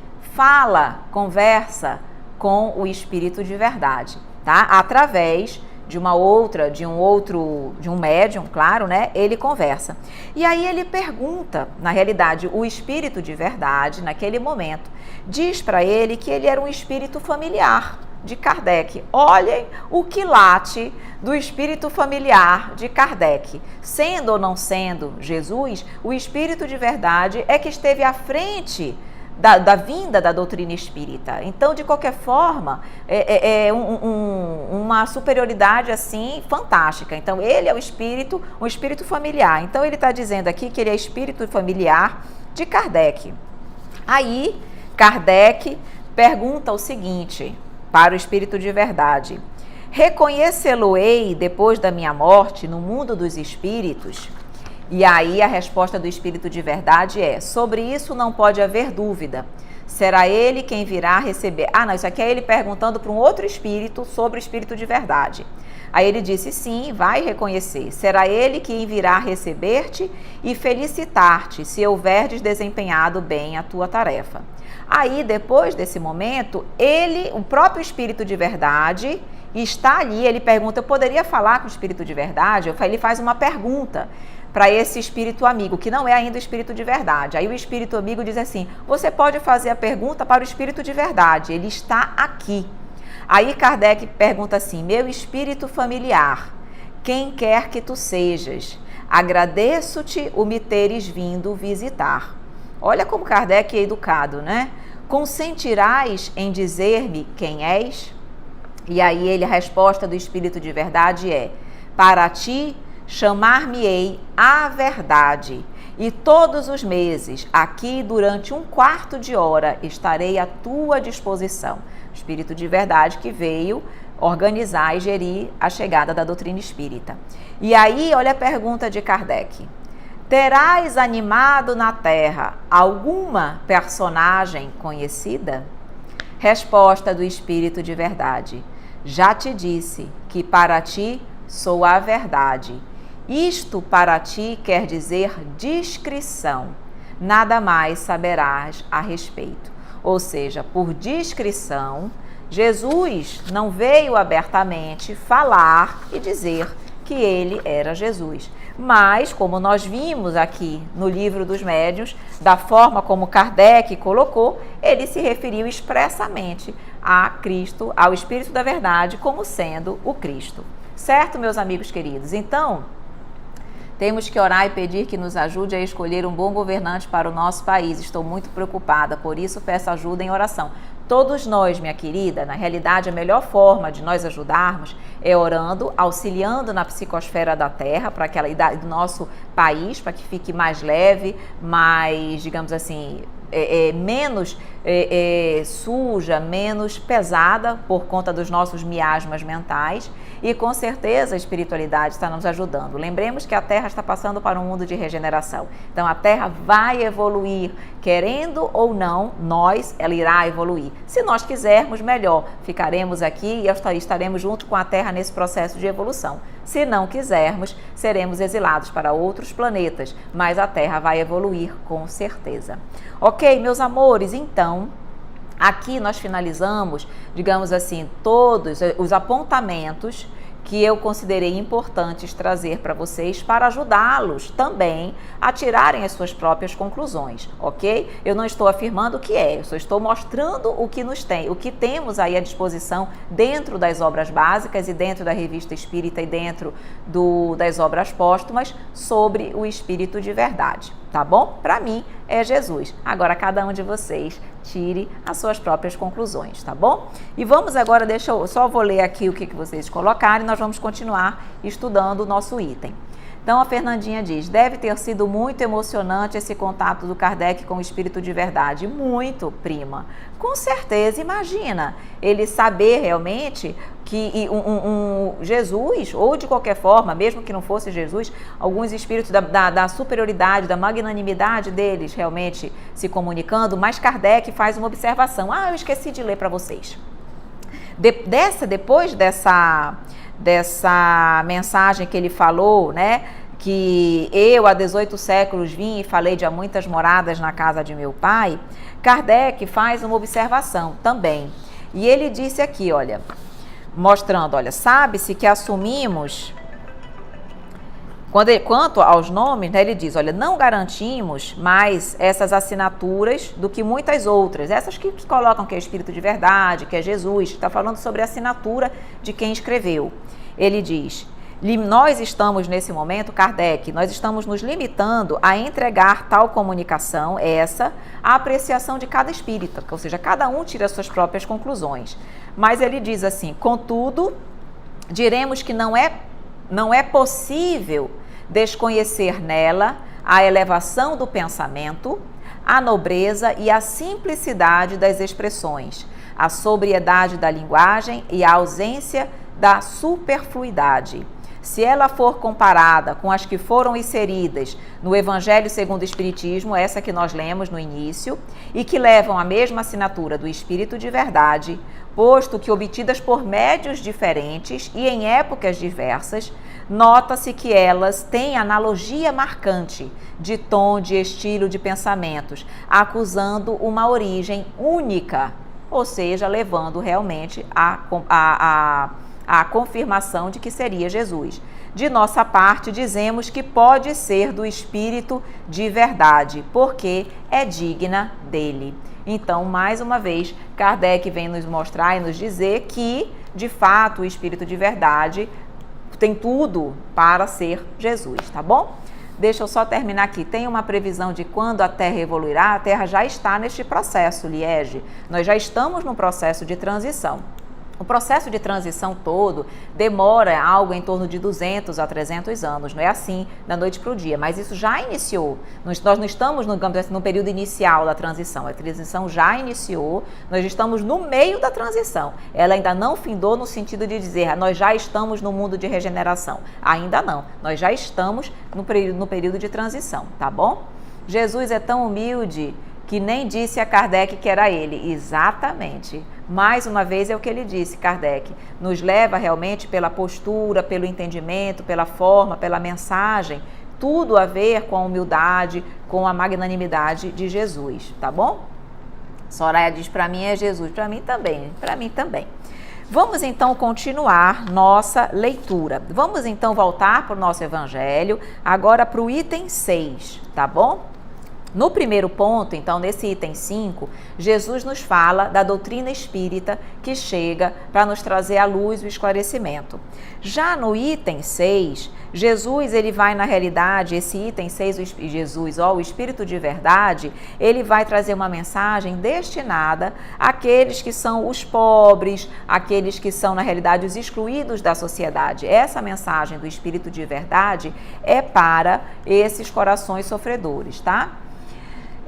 conversa com o espírito de verdade, tá? Através de um médium, claro, né? Ele conversa. E aí ele pergunta, na realidade, o espírito de verdade, naquele momento, diz para ele que ele era um espírito familiar de Kardec. Olhem o quilate do espírito familiar de Kardec. Sendo ou não sendo Jesus, o espírito de verdade é que esteve à frente da vinda da doutrina espírita. Então, de qualquer forma, uma superioridade assim fantástica. Então, ele é um espírito familiar. Então, ele está dizendo aqui que ele é espírito familiar de Kardec. Aí, Kardec pergunta o seguinte para o espírito de verdade: reconhecê-lo-ei depois da minha morte no mundo dos espíritos? E aí a resposta do espírito de verdade é: sobre isso não pode haver dúvida. Será ele quem virá receber. Não, isso aqui é ele perguntando para um outro espírito sobre o espírito de verdade. Aí ele disse: sim, vai reconhecer. Será ele quem virá receber-te e felicitar-te, se houverdes desempenhado bem a tua tarefa. Aí, depois desse momento, o próprio espírito de verdade está ali. Ele pergunta: eu poderia falar com o espírito de verdade? Ele faz uma pergunta para esse espírito amigo, que não é ainda o espírito de verdade. Aí o espírito amigo diz assim: você pode fazer a pergunta para o espírito de verdade, ele está aqui. Aí Kardec pergunta assim: meu espírito familiar, quem quer que tu sejas, agradeço-te o me teres vindo visitar. Olha como Kardec é educado, né? Consentirás em dizer-me quem és? E aí a resposta do espírito de verdade é: para ti chamar-me-ei a verdade, e todos os meses, aqui durante 1/4 de hora, estarei à tua disposição. O espírito de verdade que veio organizar e gerir a chegada da doutrina espírita. E aí, olha a pergunta de Kardec: terás animado na Terra alguma personagem conhecida? Resposta do espírito de verdade: já te disse que para ti sou a verdade. Isto para ti quer dizer discrição, nada mais saberás a respeito. Ou seja, por discrição, Jesus não veio abertamente falar e dizer que ele era Jesus. Mas, como nós vimos aqui no Livro dos Médiuns, da forma como Kardec colocou, ele se referiu expressamente a Cristo, ao Espírito da Verdade, como sendo o Cristo. Certo, meus amigos queridos? Então, temos que orar e pedir que nos ajude a escolher um bom governante para o nosso país. Estou muito preocupada, por isso peço ajuda em oração. Todos nós, minha querida, na realidade, a melhor forma de nós ajudarmos é orando, auxiliando na psicosfera da Terra, para aquela idade do nosso país, para que fique mais leve, mais, digamos assim, menos suja, menos pesada por conta dos nossos miasmas mentais, e com certeza a espiritualidade está nos ajudando. Lembremos que a Terra está passando para um mundo de regeneração, então a Terra vai evoluir, querendo ou não, ela irá evoluir. Se nós quisermos, melhor, ficaremos aqui e estaremos junto com a Terra nesse processo de evolução. Se não quisermos, seremos exilados para outros planetas, mas a Terra vai evoluir com certeza. Ok, meus amores, então, aqui nós finalizamos, digamos assim, todos os apontamentos que eu considerei importantes trazer para vocês para ajudá-los também a tirarem as suas próprias conclusões, ok? Eu não estou afirmando o que eu só estou mostrando o que temos aí à disposição dentro das obras básicas e dentro da Revista Espírita e dentro das obras póstumas sobre o Espírito de Verdade, tá bom? Para mim é Jesus. Agora cada um de vocês tire as suas próprias conclusões, tá bom? E vamos agora, vou ler aqui o que vocês colocaram e nós vamos continuar estudando o nosso item. Então a Fernandinha diz, deve ter sido muito emocionante esse contato do Kardec com o espírito de verdade. Muito, prima. Com certeza, imagina, ele saber realmente que Jesus, ou de qualquer forma, mesmo que não fosse Jesus, alguns espíritos da superioridade, da magnanimidade deles realmente se comunicando, mas Kardec faz uma observação. Eu esqueci de ler para vocês. Depois dessa mensagem que ele falou, né, que eu há 18 séculos vim e falei de há muitas moradas na casa de meu pai, Kardec faz uma observação também. E ele disse aqui, olha, mostrando, olha, sabe-se que assumimos, quanto aos nomes, né, ele diz, olha, não garantimos mais essas assinaturas do que muitas outras, essas que colocam que é Espírito de Verdade, que é Jesus, está falando sobre a assinatura de quem escreveu. Ele diz, nós estamos nesse momento, Kardec, nós estamos nos limitando a entregar tal comunicação, a apreciação de cada espírita, ou seja, cada um tira suas próprias conclusões. Mas ele diz assim, contudo, diremos que não é possível desconhecer nela a elevação do pensamento, a nobreza e a simplicidade das expressões, a sobriedade da linguagem e a ausência da superfluidade. Se ela for comparada com as que foram inseridas no Evangelho segundo o Espiritismo, essa que nós lemos no início, e que levam a mesma assinatura do Espírito de Verdade, posto que obtidas por médios diferentes e em épocas diversas, nota-se que elas têm analogia marcante de tom, de estilo, de pensamentos, acusando uma origem única, ou seja, levando realmente a confirmação de que seria Jesus. De nossa parte, dizemos que pode ser do Espírito de Verdade, porque é digna dele. Então, mais uma vez, Kardec vem nos mostrar e nos dizer que, de fato, o Espírito de Verdade tem tudo para ser Jesus, tá bom? Deixa eu só terminar aqui. Tem uma previsão de quando a Terra evoluirá? A Terra já está neste processo, Liege. Nós já estamos no processo de transição. O processo de transição todo demora algo em torno de 200 a 300 anos, não é assim da noite para o dia, mas isso já iniciou. Nós não estamos no período inicial da transição, a transição já iniciou, nós estamos no meio da transição. Ela ainda não findou no sentido de dizer, nós já estamos no mundo de regeneração. Ainda não, nós já estamos no período de transição, tá bom? Jesus é tão humilde que nem disse a Kardec que era ele. Exatamente. Mais uma vez é o que ele disse, Kardec. Nos leva realmente pela postura, pelo entendimento, pela forma, pela mensagem, tudo a ver com a humildade, com a magnanimidade de Jesus, tá bom? Soraya diz, para mim é Jesus, para mim também. Vamos então continuar nossa leitura. Vamos então voltar para o nosso evangelho, agora para o item 6, tá bom? No primeiro ponto, então, nesse item 5, Jesus nos fala da doutrina espírita que chega para nos trazer à luz o esclarecimento. Já no item 6, Jesus, ele vai, na realidade, esse item 6, Jesus, o Espírito de Verdade, ele vai trazer uma mensagem destinada àqueles que são os pobres, àqueles que são, na realidade, os excluídos da sociedade. Essa mensagem do Espírito de Verdade é para esses corações sofredores, tá?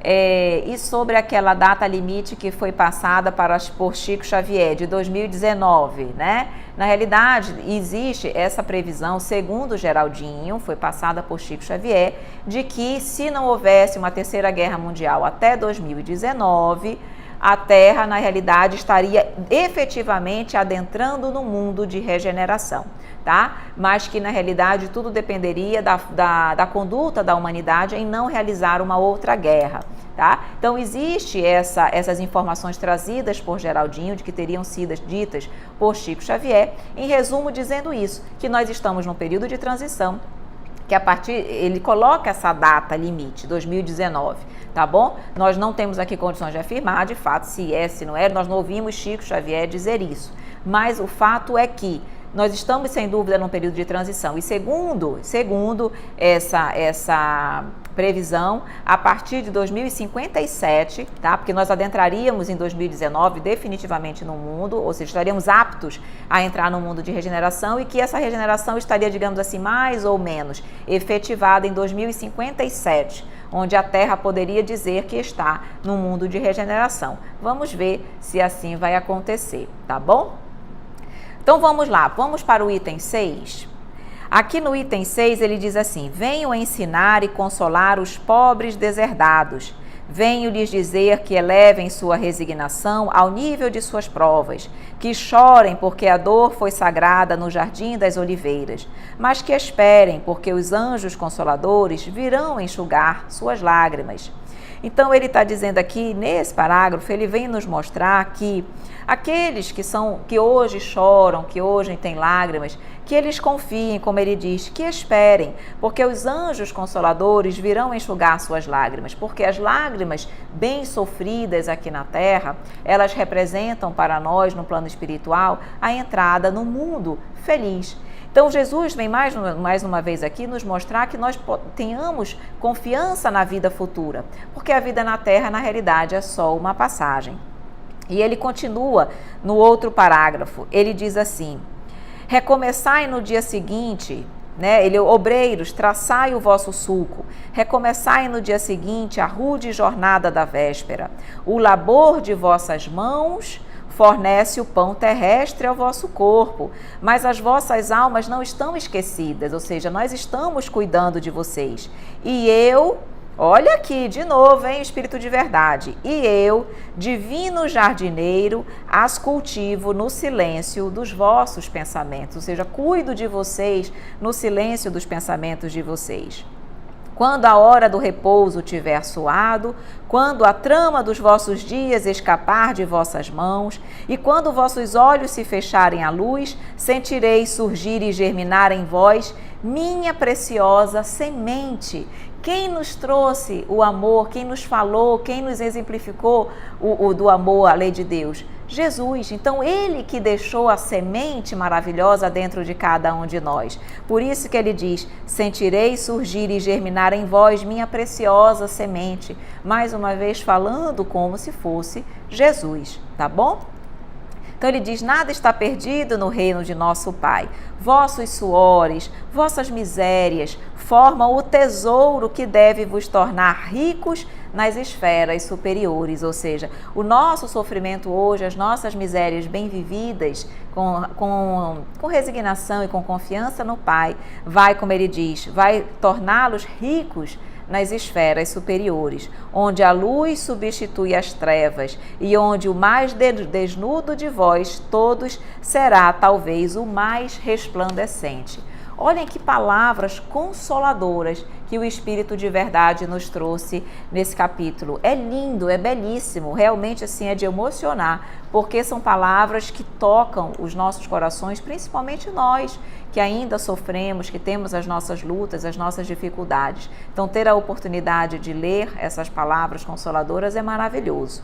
E sobre aquela data limite que foi passada por Chico Xavier, de 2019, né? Na realidade, existe essa previsão, segundo Geraldinho, foi passada por Chico Xavier, de que se não houvesse uma terceira guerra mundial até 2019, a Terra, na realidade, estaria efetivamente adentrando no mundo de regeneração, tá? Mas que, na realidade, tudo dependeria da conduta da humanidade em não realizar uma outra guerra, tá? Então, existe essas informações trazidas por Geraldinho, de que teriam sido ditas por Chico Xavier, em resumo, dizendo isso, que nós estamos num período de transição, que ele coloca essa data limite, 2019, tá bom? Nós não temos aqui condições de afirmar, de fato, se é, se não é, nós não ouvimos Chico Xavier dizer isso, mas o fato é que nós estamos sem dúvida num período de transição. E segundo essa previsão, a partir de 2057, tá? Porque nós adentraríamos em 2019 definitivamente no mundo, ou seja, estaríamos aptos a entrar no mundo de regeneração e que essa regeneração estaria, digamos assim, mais ou menos efetivada em 2057, onde a Terra poderia dizer que está no mundo de regeneração. Vamos ver se assim vai acontecer, tá bom? Então vamos lá, vamos para o item 6. Aqui no item 6 ele diz assim: venho ensinar e consolar os pobres deserdados. Venho lhes dizer que elevem sua resignação ao nível de suas provas, que chorem porque a dor foi sagrada no jardim das oliveiras, mas que esperem porque os anjos consoladores virão enxugar suas lágrimas. Então ele está dizendo aqui, nesse parágrafo, ele vem nos mostrar que aqueles que hoje choram, que hoje têm lágrimas, que eles confiem, como ele diz, que esperem, porque os anjos consoladores virão enxugar suas lágrimas, porque as lágrimas bem sofridas aqui na Terra, elas representam para nós, no plano espiritual, a entrada no mundo feliz. Então, Jesus vem mais uma vez aqui nos mostrar que nós tenhamos confiança na vida futura, porque a vida na Terra, na realidade, é só uma passagem. E ele continua no outro parágrafo, ele diz assim: recomeçai no dia seguinte, obreiros, traçai o vosso sulco, recomeçai no dia seguinte a rude jornada da véspera, o labor de vossas mãos fornece o pão terrestre ao vosso corpo, mas as vossas almas não estão esquecidas, ou seja, nós estamos cuidando de vocês. E eu, olha aqui de novo, hein, Espírito de verdade, e eu, divino jardineiro, as cultivo no silêncio dos vossos pensamentos, ou seja, cuido de vocês no silêncio dos pensamentos de vocês. Quando a hora do repouso tiver soado, quando a trama dos vossos dias escapar de vossas mãos, e quando vossos olhos se fecharem à luz, sentireis surgir e germinar em vós minha preciosa semente. Quem nos trouxe o amor, quem nos falou, quem nos exemplificou do amor à lei de Deus? Jesus. Então, ele que deixou a semente maravilhosa dentro de cada um de nós. Por isso que ele diz: sentirei surgir e germinar em vós minha preciosa semente. Mais uma vez falando como se fosse Jesus, tá bom? Então ele diz: nada está perdido no reino de nosso Pai. Vossos suores, vossas misérias formam o tesouro que deve vos tornar ricos nas esferas superiores. Ou seja, o nosso sofrimento hoje, as nossas misérias bem vividas, com resignação e com confiança no Pai, vai, como ele diz, vai torná-los ricos nas esferas superiores, onde a luz substitui as trevas e onde o mais desnudo de vós todos será talvez o mais resplandecente. Olhem que palavras consoladoras que o Espírito de verdade nos trouxe nesse capítulo. É lindo, é belíssimo, realmente assim é de emocionar, porque são palavras que tocam os nossos corações, principalmente nós que ainda sofremos, que temos as nossas lutas, as nossas dificuldades. Então, ter a oportunidade de ler essas palavras consoladoras é maravilhoso.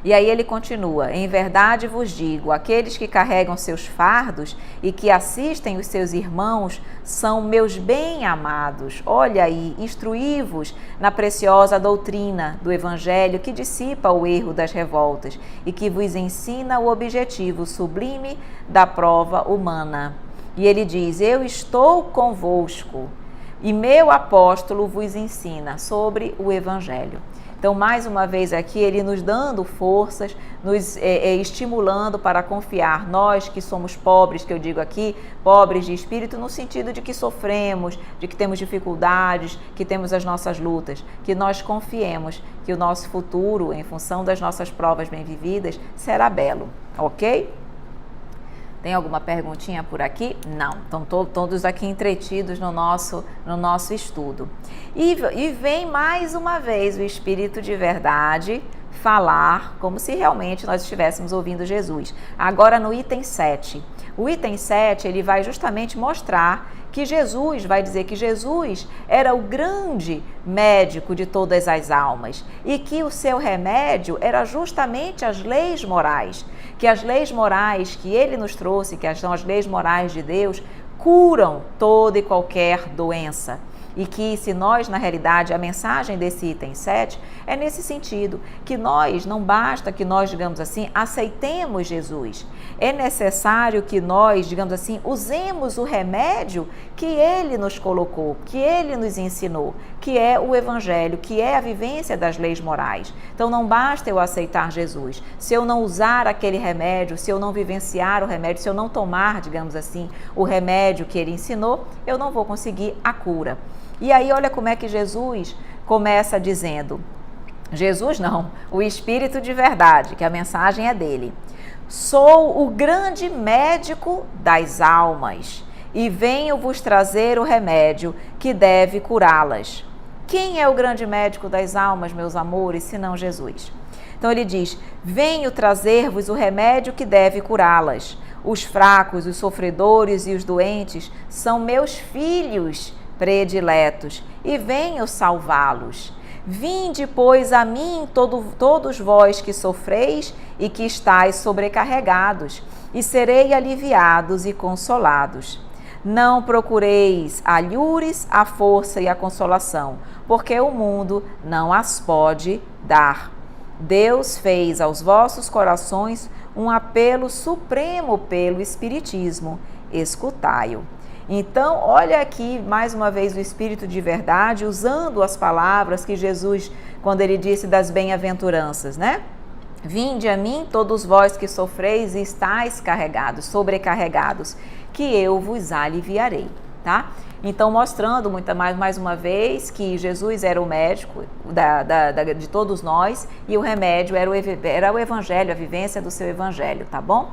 E aí ele continua: em verdade vos digo, aqueles que carregam seus fardos e que assistem os seus irmãos são meus bem-amados. Olha aí, instruí-vos na preciosa doutrina do Evangelho que dissipa o erro das revoltas e que vos ensina o objetivo sublime da prova humana. E ele diz: eu estou convosco e meu apóstolo vos ensina sobre o Evangelho. Então, mais uma vez aqui, ele nos dando forças, nos estimulando para confiar. Nós que somos pobres, que eu digo aqui, pobres de espírito, no sentido de que sofremos, de que temos dificuldades, que temos as nossas lutas, que nós confiemos que o nosso futuro, em função das nossas provas bem vividas, será belo, ok? Tem alguma perguntinha por aqui? Não. Então, todos aqui entretidos no nosso estudo. E vem mais uma vez o Espírito de verdade falar como se realmente nós estivéssemos ouvindo Jesus. Agora no item 7. O item 7, ele vai justamente mostrar que Jesus, vai dizer que Jesus era o grande médico de todas as almas e que o seu remédio era justamente as leis morais, que as leis morais que ele nos trouxe, que são as leis morais de Deus, curam toda e qualquer doença. E que se nós, na realidade, a mensagem desse item 7 é nesse sentido, que nós, não basta que nós, digamos assim, aceitemos Jesus. É necessário que nós, digamos assim, usemos o remédio que ele nos colocou, que ele nos ensinou, que é o Evangelho, que é a vivência das leis morais. Então não basta eu aceitar Jesus. Se eu não usar aquele remédio, se eu não vivenciar o remédio, se eu não tomar, digamos assim, o remédio que ele ensinou, eu não vou conseguir a cura. E aí olha como é que Jesus começa dizendo, Jesus não, o Espírito de verdade, que a mensagem é dele. Sou o grande médico das almas e venho vos trazer o remédio que deve curá-las. Quem é o grande médico das almas, meus amores, senão Jesus? Então ele diz, venho trazer-vos o remédio que deve curá-las. Os fracos, os sofredores e os doentes são meus filhos prediletos e venho salvá-los. Vinde, pois, a mim todos vós que sofreis e que estáis sobrecarregados, e serei aliviados e consolados. Não procureis alhures, a força e a consolação, porque o mundo não as pode dar. Deus fez aos vossos corações um apelo supremo pelo Espiritismo. Escutai-o. Então, olha aqui mais uma vez o Espírito de verdade usando as palavras que Jesus, quando ele disse das bem-aventuranças, né? Vinde a mim todos vós que sofreis e estáis carregados, sobrecarregados, que eu vos aliviarei, tá? Então, mostrando mais uma vez que Jesus era o médico de todos nós e o remédio era o Evangelho, a vivência do seu Evangelho, tá bom?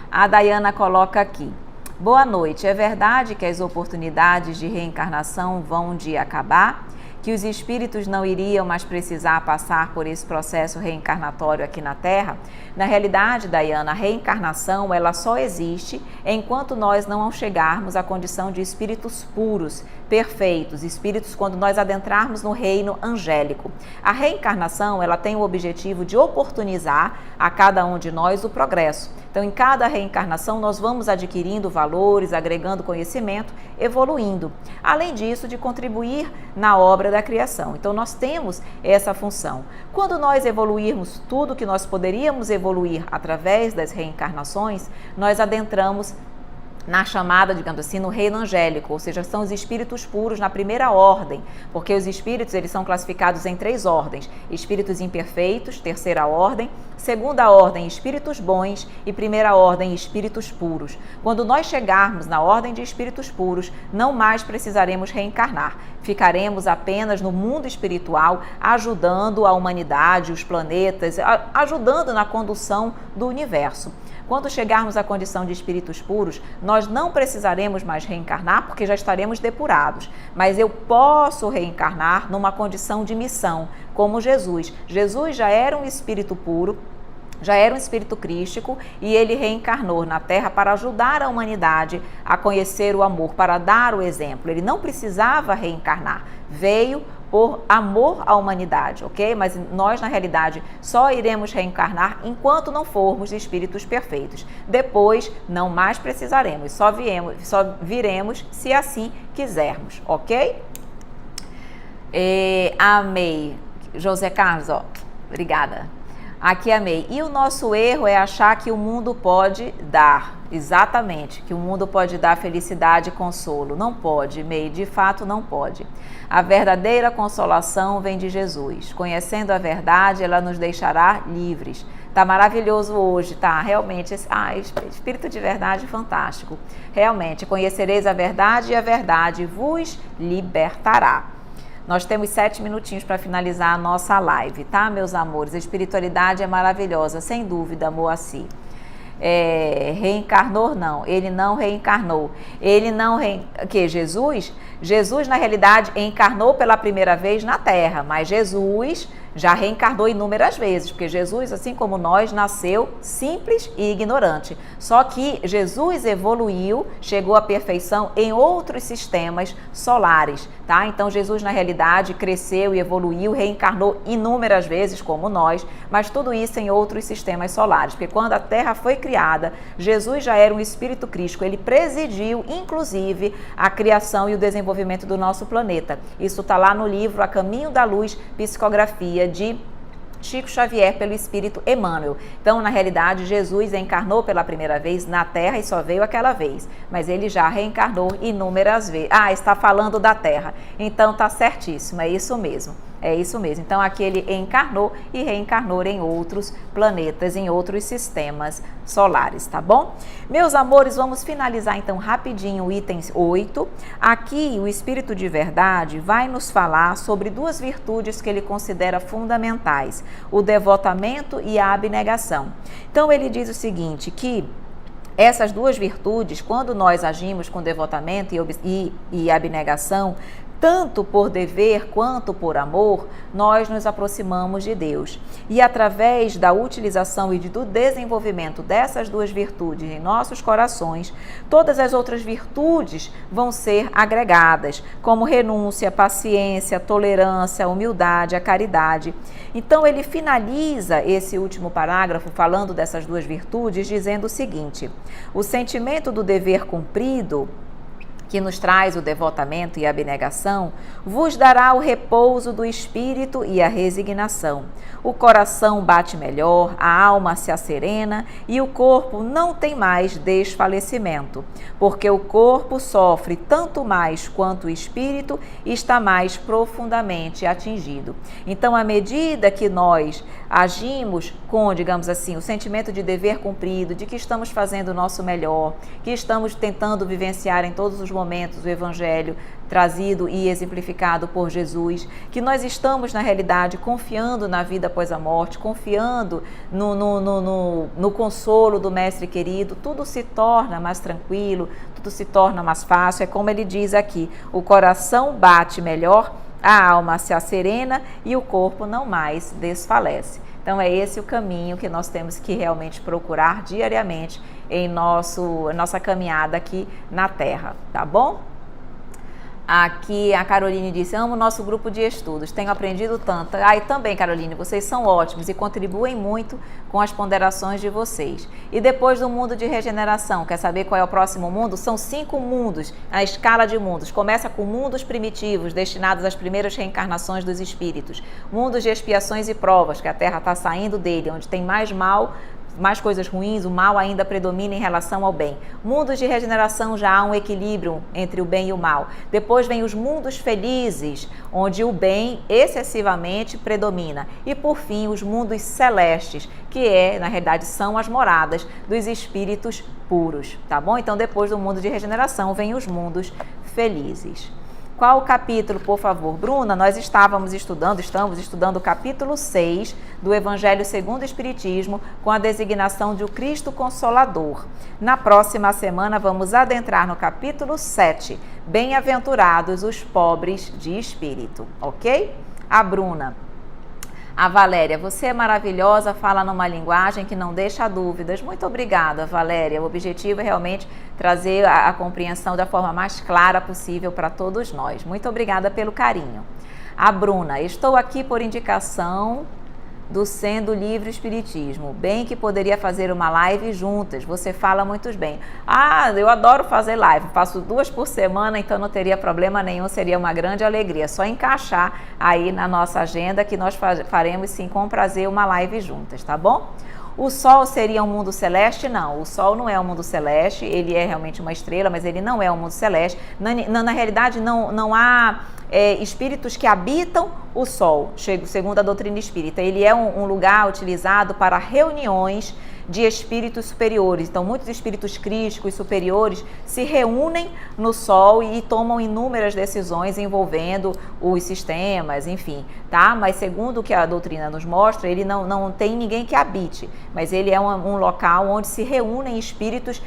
A Dayana coloca aqui. Boa noite. É verdade que as oportunidades de reencarnação vão um dia acabar? Que os espíritos não iriam mais precisar passar por esse processo reencarnatório aqui na Terra? Na realidade, Dayana, a reencarnação ela só existe enquanto nós não chegarmos à condição de espíritos puros, perfeitos, espíritos quando nós adentrarmos no reino angélico. A reencarnação ela tem o objetivo de oportunizar a cada um de nós o progresso. Então, em cada reencarnação, nós vamos adquirindo valores, agregando conhecimento, evoluindo. Além disso, de contribuir na obra da criação. Então, nós temos essa função. Quando nós evoluirmos tudo que nós poderíamos evoluir através das reencarnações, nós adentramos na chamada, digamos assim, no reino angélico, ou seja, são os espíritos puros na primeira ordem, porque os espíritos eles são classificados em 3 ordens, espíritos imperfeitos, terceira ordem, segunda ordem, espíritos bons e primeira ordem, espíritos puros. Quando nós chegarmos na ordem de espíritos puros, não mais precisaremos reencarnar, ficaremos apenas no mundo espiritual, ajudando a humanidade, os planetas, ajudando na condução do universo. Quando chegarmos à condição de espíritos puros, nós não precisaremos mais reencarnar porque já estaremos depurados. Mas eu posso reencarnar numa condição de missão, como Jesus. Jesus já era um espírito puro, já era um espírito crístico e ele reencarnou na Terra para ajudar a humanidade a conhecer o amor, para dar o exemplo. Ele não precisava reencarnar, veio por amor à humanidade, ok? Mas nós, na realidade, só iremos reencarnar enquanto não formos espíritos perfeitos. Depois, não mais precisaremos, só viremos se assim quisermos, ok? Amei. José Carlos, ó, obrigada. Aqui amei. E o nosso erro é achar que o mundo pode dar, exatamente, que o mundo pode dar felicidade e consolo. Não pode, Mei, de fato não pode. A verdadeira consolação vem de Jesus. Conhecendo a verdade, ela nos deixará livres. Tá maravilhoso hoje, tá? Realmente, espírito de verdade fantástico. Realmente, conhecereis a verdade e a verdade vos libertará. Nós temos 7 minutinhos para finalizar a nossa live, tá, meus amores? A espiritualidade é maravilhosa, sem dúvida, Moacir. Reencarnou, não. Ele não reencarnou. Jesus, na realidade, encarnou pela primeira vez na Terra, mas Jesus já reencarnou inúmeras vezes, porque Jesus, assim como nós, nasceu simples e ignorante. Só que Jesus evoluiu, chegou à perfeição em outros sistemas solares, tá? Então Jesus, na realidade, cresceu e evoluiu, reencarnou inúmeras vezes, como nós, mas tudo isso em outros sistemas solares, porque quando a Terra foi criada, Jesus já era um espírito crístico, ele presidiu, inclusive, a criação e o desenvolvimento do nosso planeta. Isso está lá no livro A Caminho da Luz, Psicografia de Chico Xavier pelo Espírito Emmanuel. Então, na realidade, Jesus encarnou pela primeira vez na Terra e só veio aquela vez, mas ele já reencarnou inúmeras vezes. Ah, está falando da Terra. Então, tá certíssimo, é isso mesmo. É isso mesmo. Então, aqui ele encarnou e reencarnou em outros planetas, em outros sistemas solares, tá bom? Meus amores, vamos finalizar então rapidinho o item 8. Aqui, o Espírito de Verdade vai nos falar sobre duas virtudes que ele considera fundamentais: o devotamento e a abnegação. Então, ele diz o seguinte, que essas duas virtudes, quando nós agimos com devotamento e abnegação, tanto por dever quanto por amor, nós nos aproximamos de Deus. E através da utilização e do desenvolvimento dessas duas virtudes em nossos corações, todas as outras virtudes vão ser agregadas, como renúncia, paciência, tolerância, humildade, a caridade. Então ele finaliza esse último parágrafo falando dessas duas virtudes, dizendo o seguinte: o sentimento do dever cumprido, que nos traz o devotamento e a abnegação, vos dará o repouso do espírito e a resignação. O coração bate melhor, a alma se asserena e o corpo não tem mais desfalecimento, porque o corpo sofre tanto mais quanto o espírito está mais profundamente atingido. Então, à medida que nós agimos com, digamos assim, o sentimento de dever cumprido, de que estamos fazendo o nosso melhor, que estamos tentando vivenciar em todos os momentos o Evangelho trazido e exemplificado por Jesus, que nós estamos, na realidade, confiando na vida após a morte, confiando no consolo do Mestre querido, tudo se torna mais tranquilo, tudo se torna mais fácil. É como ele diz aqui: o coração bate melhor, a alma se asserena e o corpo não mais desfalece. Então é esse o caminho que nós temos que realmente procurar diariamente em nossa caminhada aqui na Terra, tá bom? Aqui a Caroline disse: amo o nosso grupo de estudos, tenho aprendido tanto. E também, Caroline, vocês são ótimos e contribuem muito com as ponderações de vocês. E depois do mundo de regeneração, quer saber qual é o próximo mundo? São 5 mundos, a escala de mundos. Começa com mundos primitivos, destinados às primeiras reencarnações dos espíritos. Mundos de expiações e provas, que a Terra está saindo dele, onde tem mais mal, mais coisas ruins, o mal ainda predomina em relação ao bem. Mundos de regeneração, já há um equilíbrio entre o bem e o mal. Depois vem os mundos felizes, onde o bem excessivamente predomina. E por fim, os mundos celestes, que na realidade são as moradas dos espíritos puros, tá bom? Então depois do mundo de regeneração vem os mundos felizes. Qual o capítulo, por favor? Bruna, nós estamos estudando o capítulo 6 do Evangelho segundo o Espiritismo, com a designação de o Cristo Consolador. Na próxima semana vamos adentrar no capítulo 7, Bem-aventurados os pobres de espírito, ok? A Bruna. A Valéria: você é maravilhosa, fala numa linguagem que não deixa dúvidas. Muito obrigada, Valéria. O objetivo é realmente trazer a compreensão da forma mais clara possível para todos nós. Muito obrigada pelo carinho. A Bruna: estou aqui por indicação do Sendo Livre Espiritismo. Bem que poderia fazer uma live juntas, você fala muito bem. Eu adoro fazer live, faço 2 por semana, então não teria problema nenhum, seria uma grande alegria. Só encaixar aí na nossa agenda que nós faremos sim com prazer uma live juntas, tá bom? O Sol seria um mundo celeste? Não, o Sol não é um mundo celeste, ele é realmente uma estrela, mas ele não é um mundo celeste. Na realidade, não há espíritos que habitam o Sol, segundo a doutrina espírita. Ele é um lugar utilizado para reuniões de espíritos superiores. Então, muitos espíritos crísticos superiores se reúnem no Sol e tomam inúmeras decisões envolvendo os sistemas, enfim, tá? Mas segundo o que a doutrina nos mostra, ele não tem ninguém que habite, mas ele é um local onde se reúnem espíritos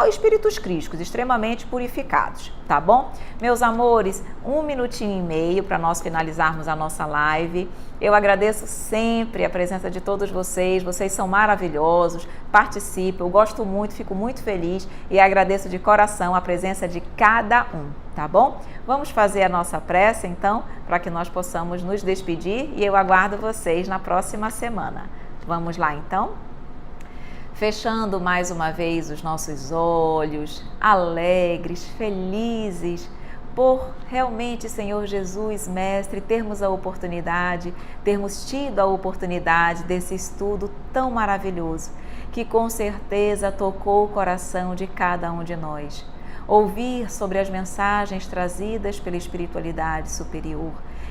espíritos crísticos, extremamente purificados, tá bom? Meus amores, 1 minutinho e meio para nós finalizar finalizarmos a nossa live. Eu agradeço sempre a presença de todos vocês são maravilhosos, participam, eu gosto muito, fico muito feliz e agradeço de coração a presença de cada um, tá bom? Vamos fazer a nossa prece então, para que nós possamos nos despedir e eu aguardo vocês na próxima semana. Vamos lá então? Fechando mais uma vez os nossos olhos, alegres, felizes, por realmente, Senhor Jesus, Mestre, termos tido a oportunidade desse estudo tão maravilhoso, que com certeza tocou o coração de cada um de nós. Ouvir sobre as mensagens trazidas pela espiritualidade superior,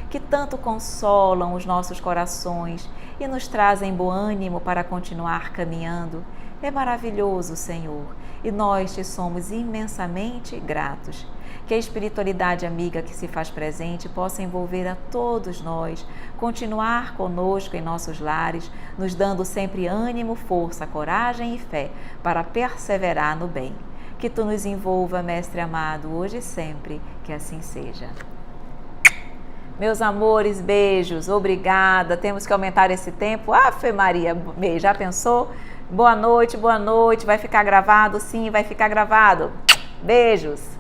que tanto consolam os nossos corações e nos trazem bom ânimo para continuar caminhando. É maravilhoso, Senhor, e nós te somos imensamente gratos. Que a espiritualidade amiga que se faz presente possa envolver a todos nós, continuar conosco em nossos lares, nos dando sempre ânimo, força, coragem e fé para perseverar no bem. Que tu nos envolva, Mestre amado, hoje e sempre, que assim seja. Meus amores, beijos, obrigada. Temos que aumentar esse tempo. Ave Maria, já pensou? Boa noite, vai ficar gravado? Sim, vai ficar gravado. Beijos.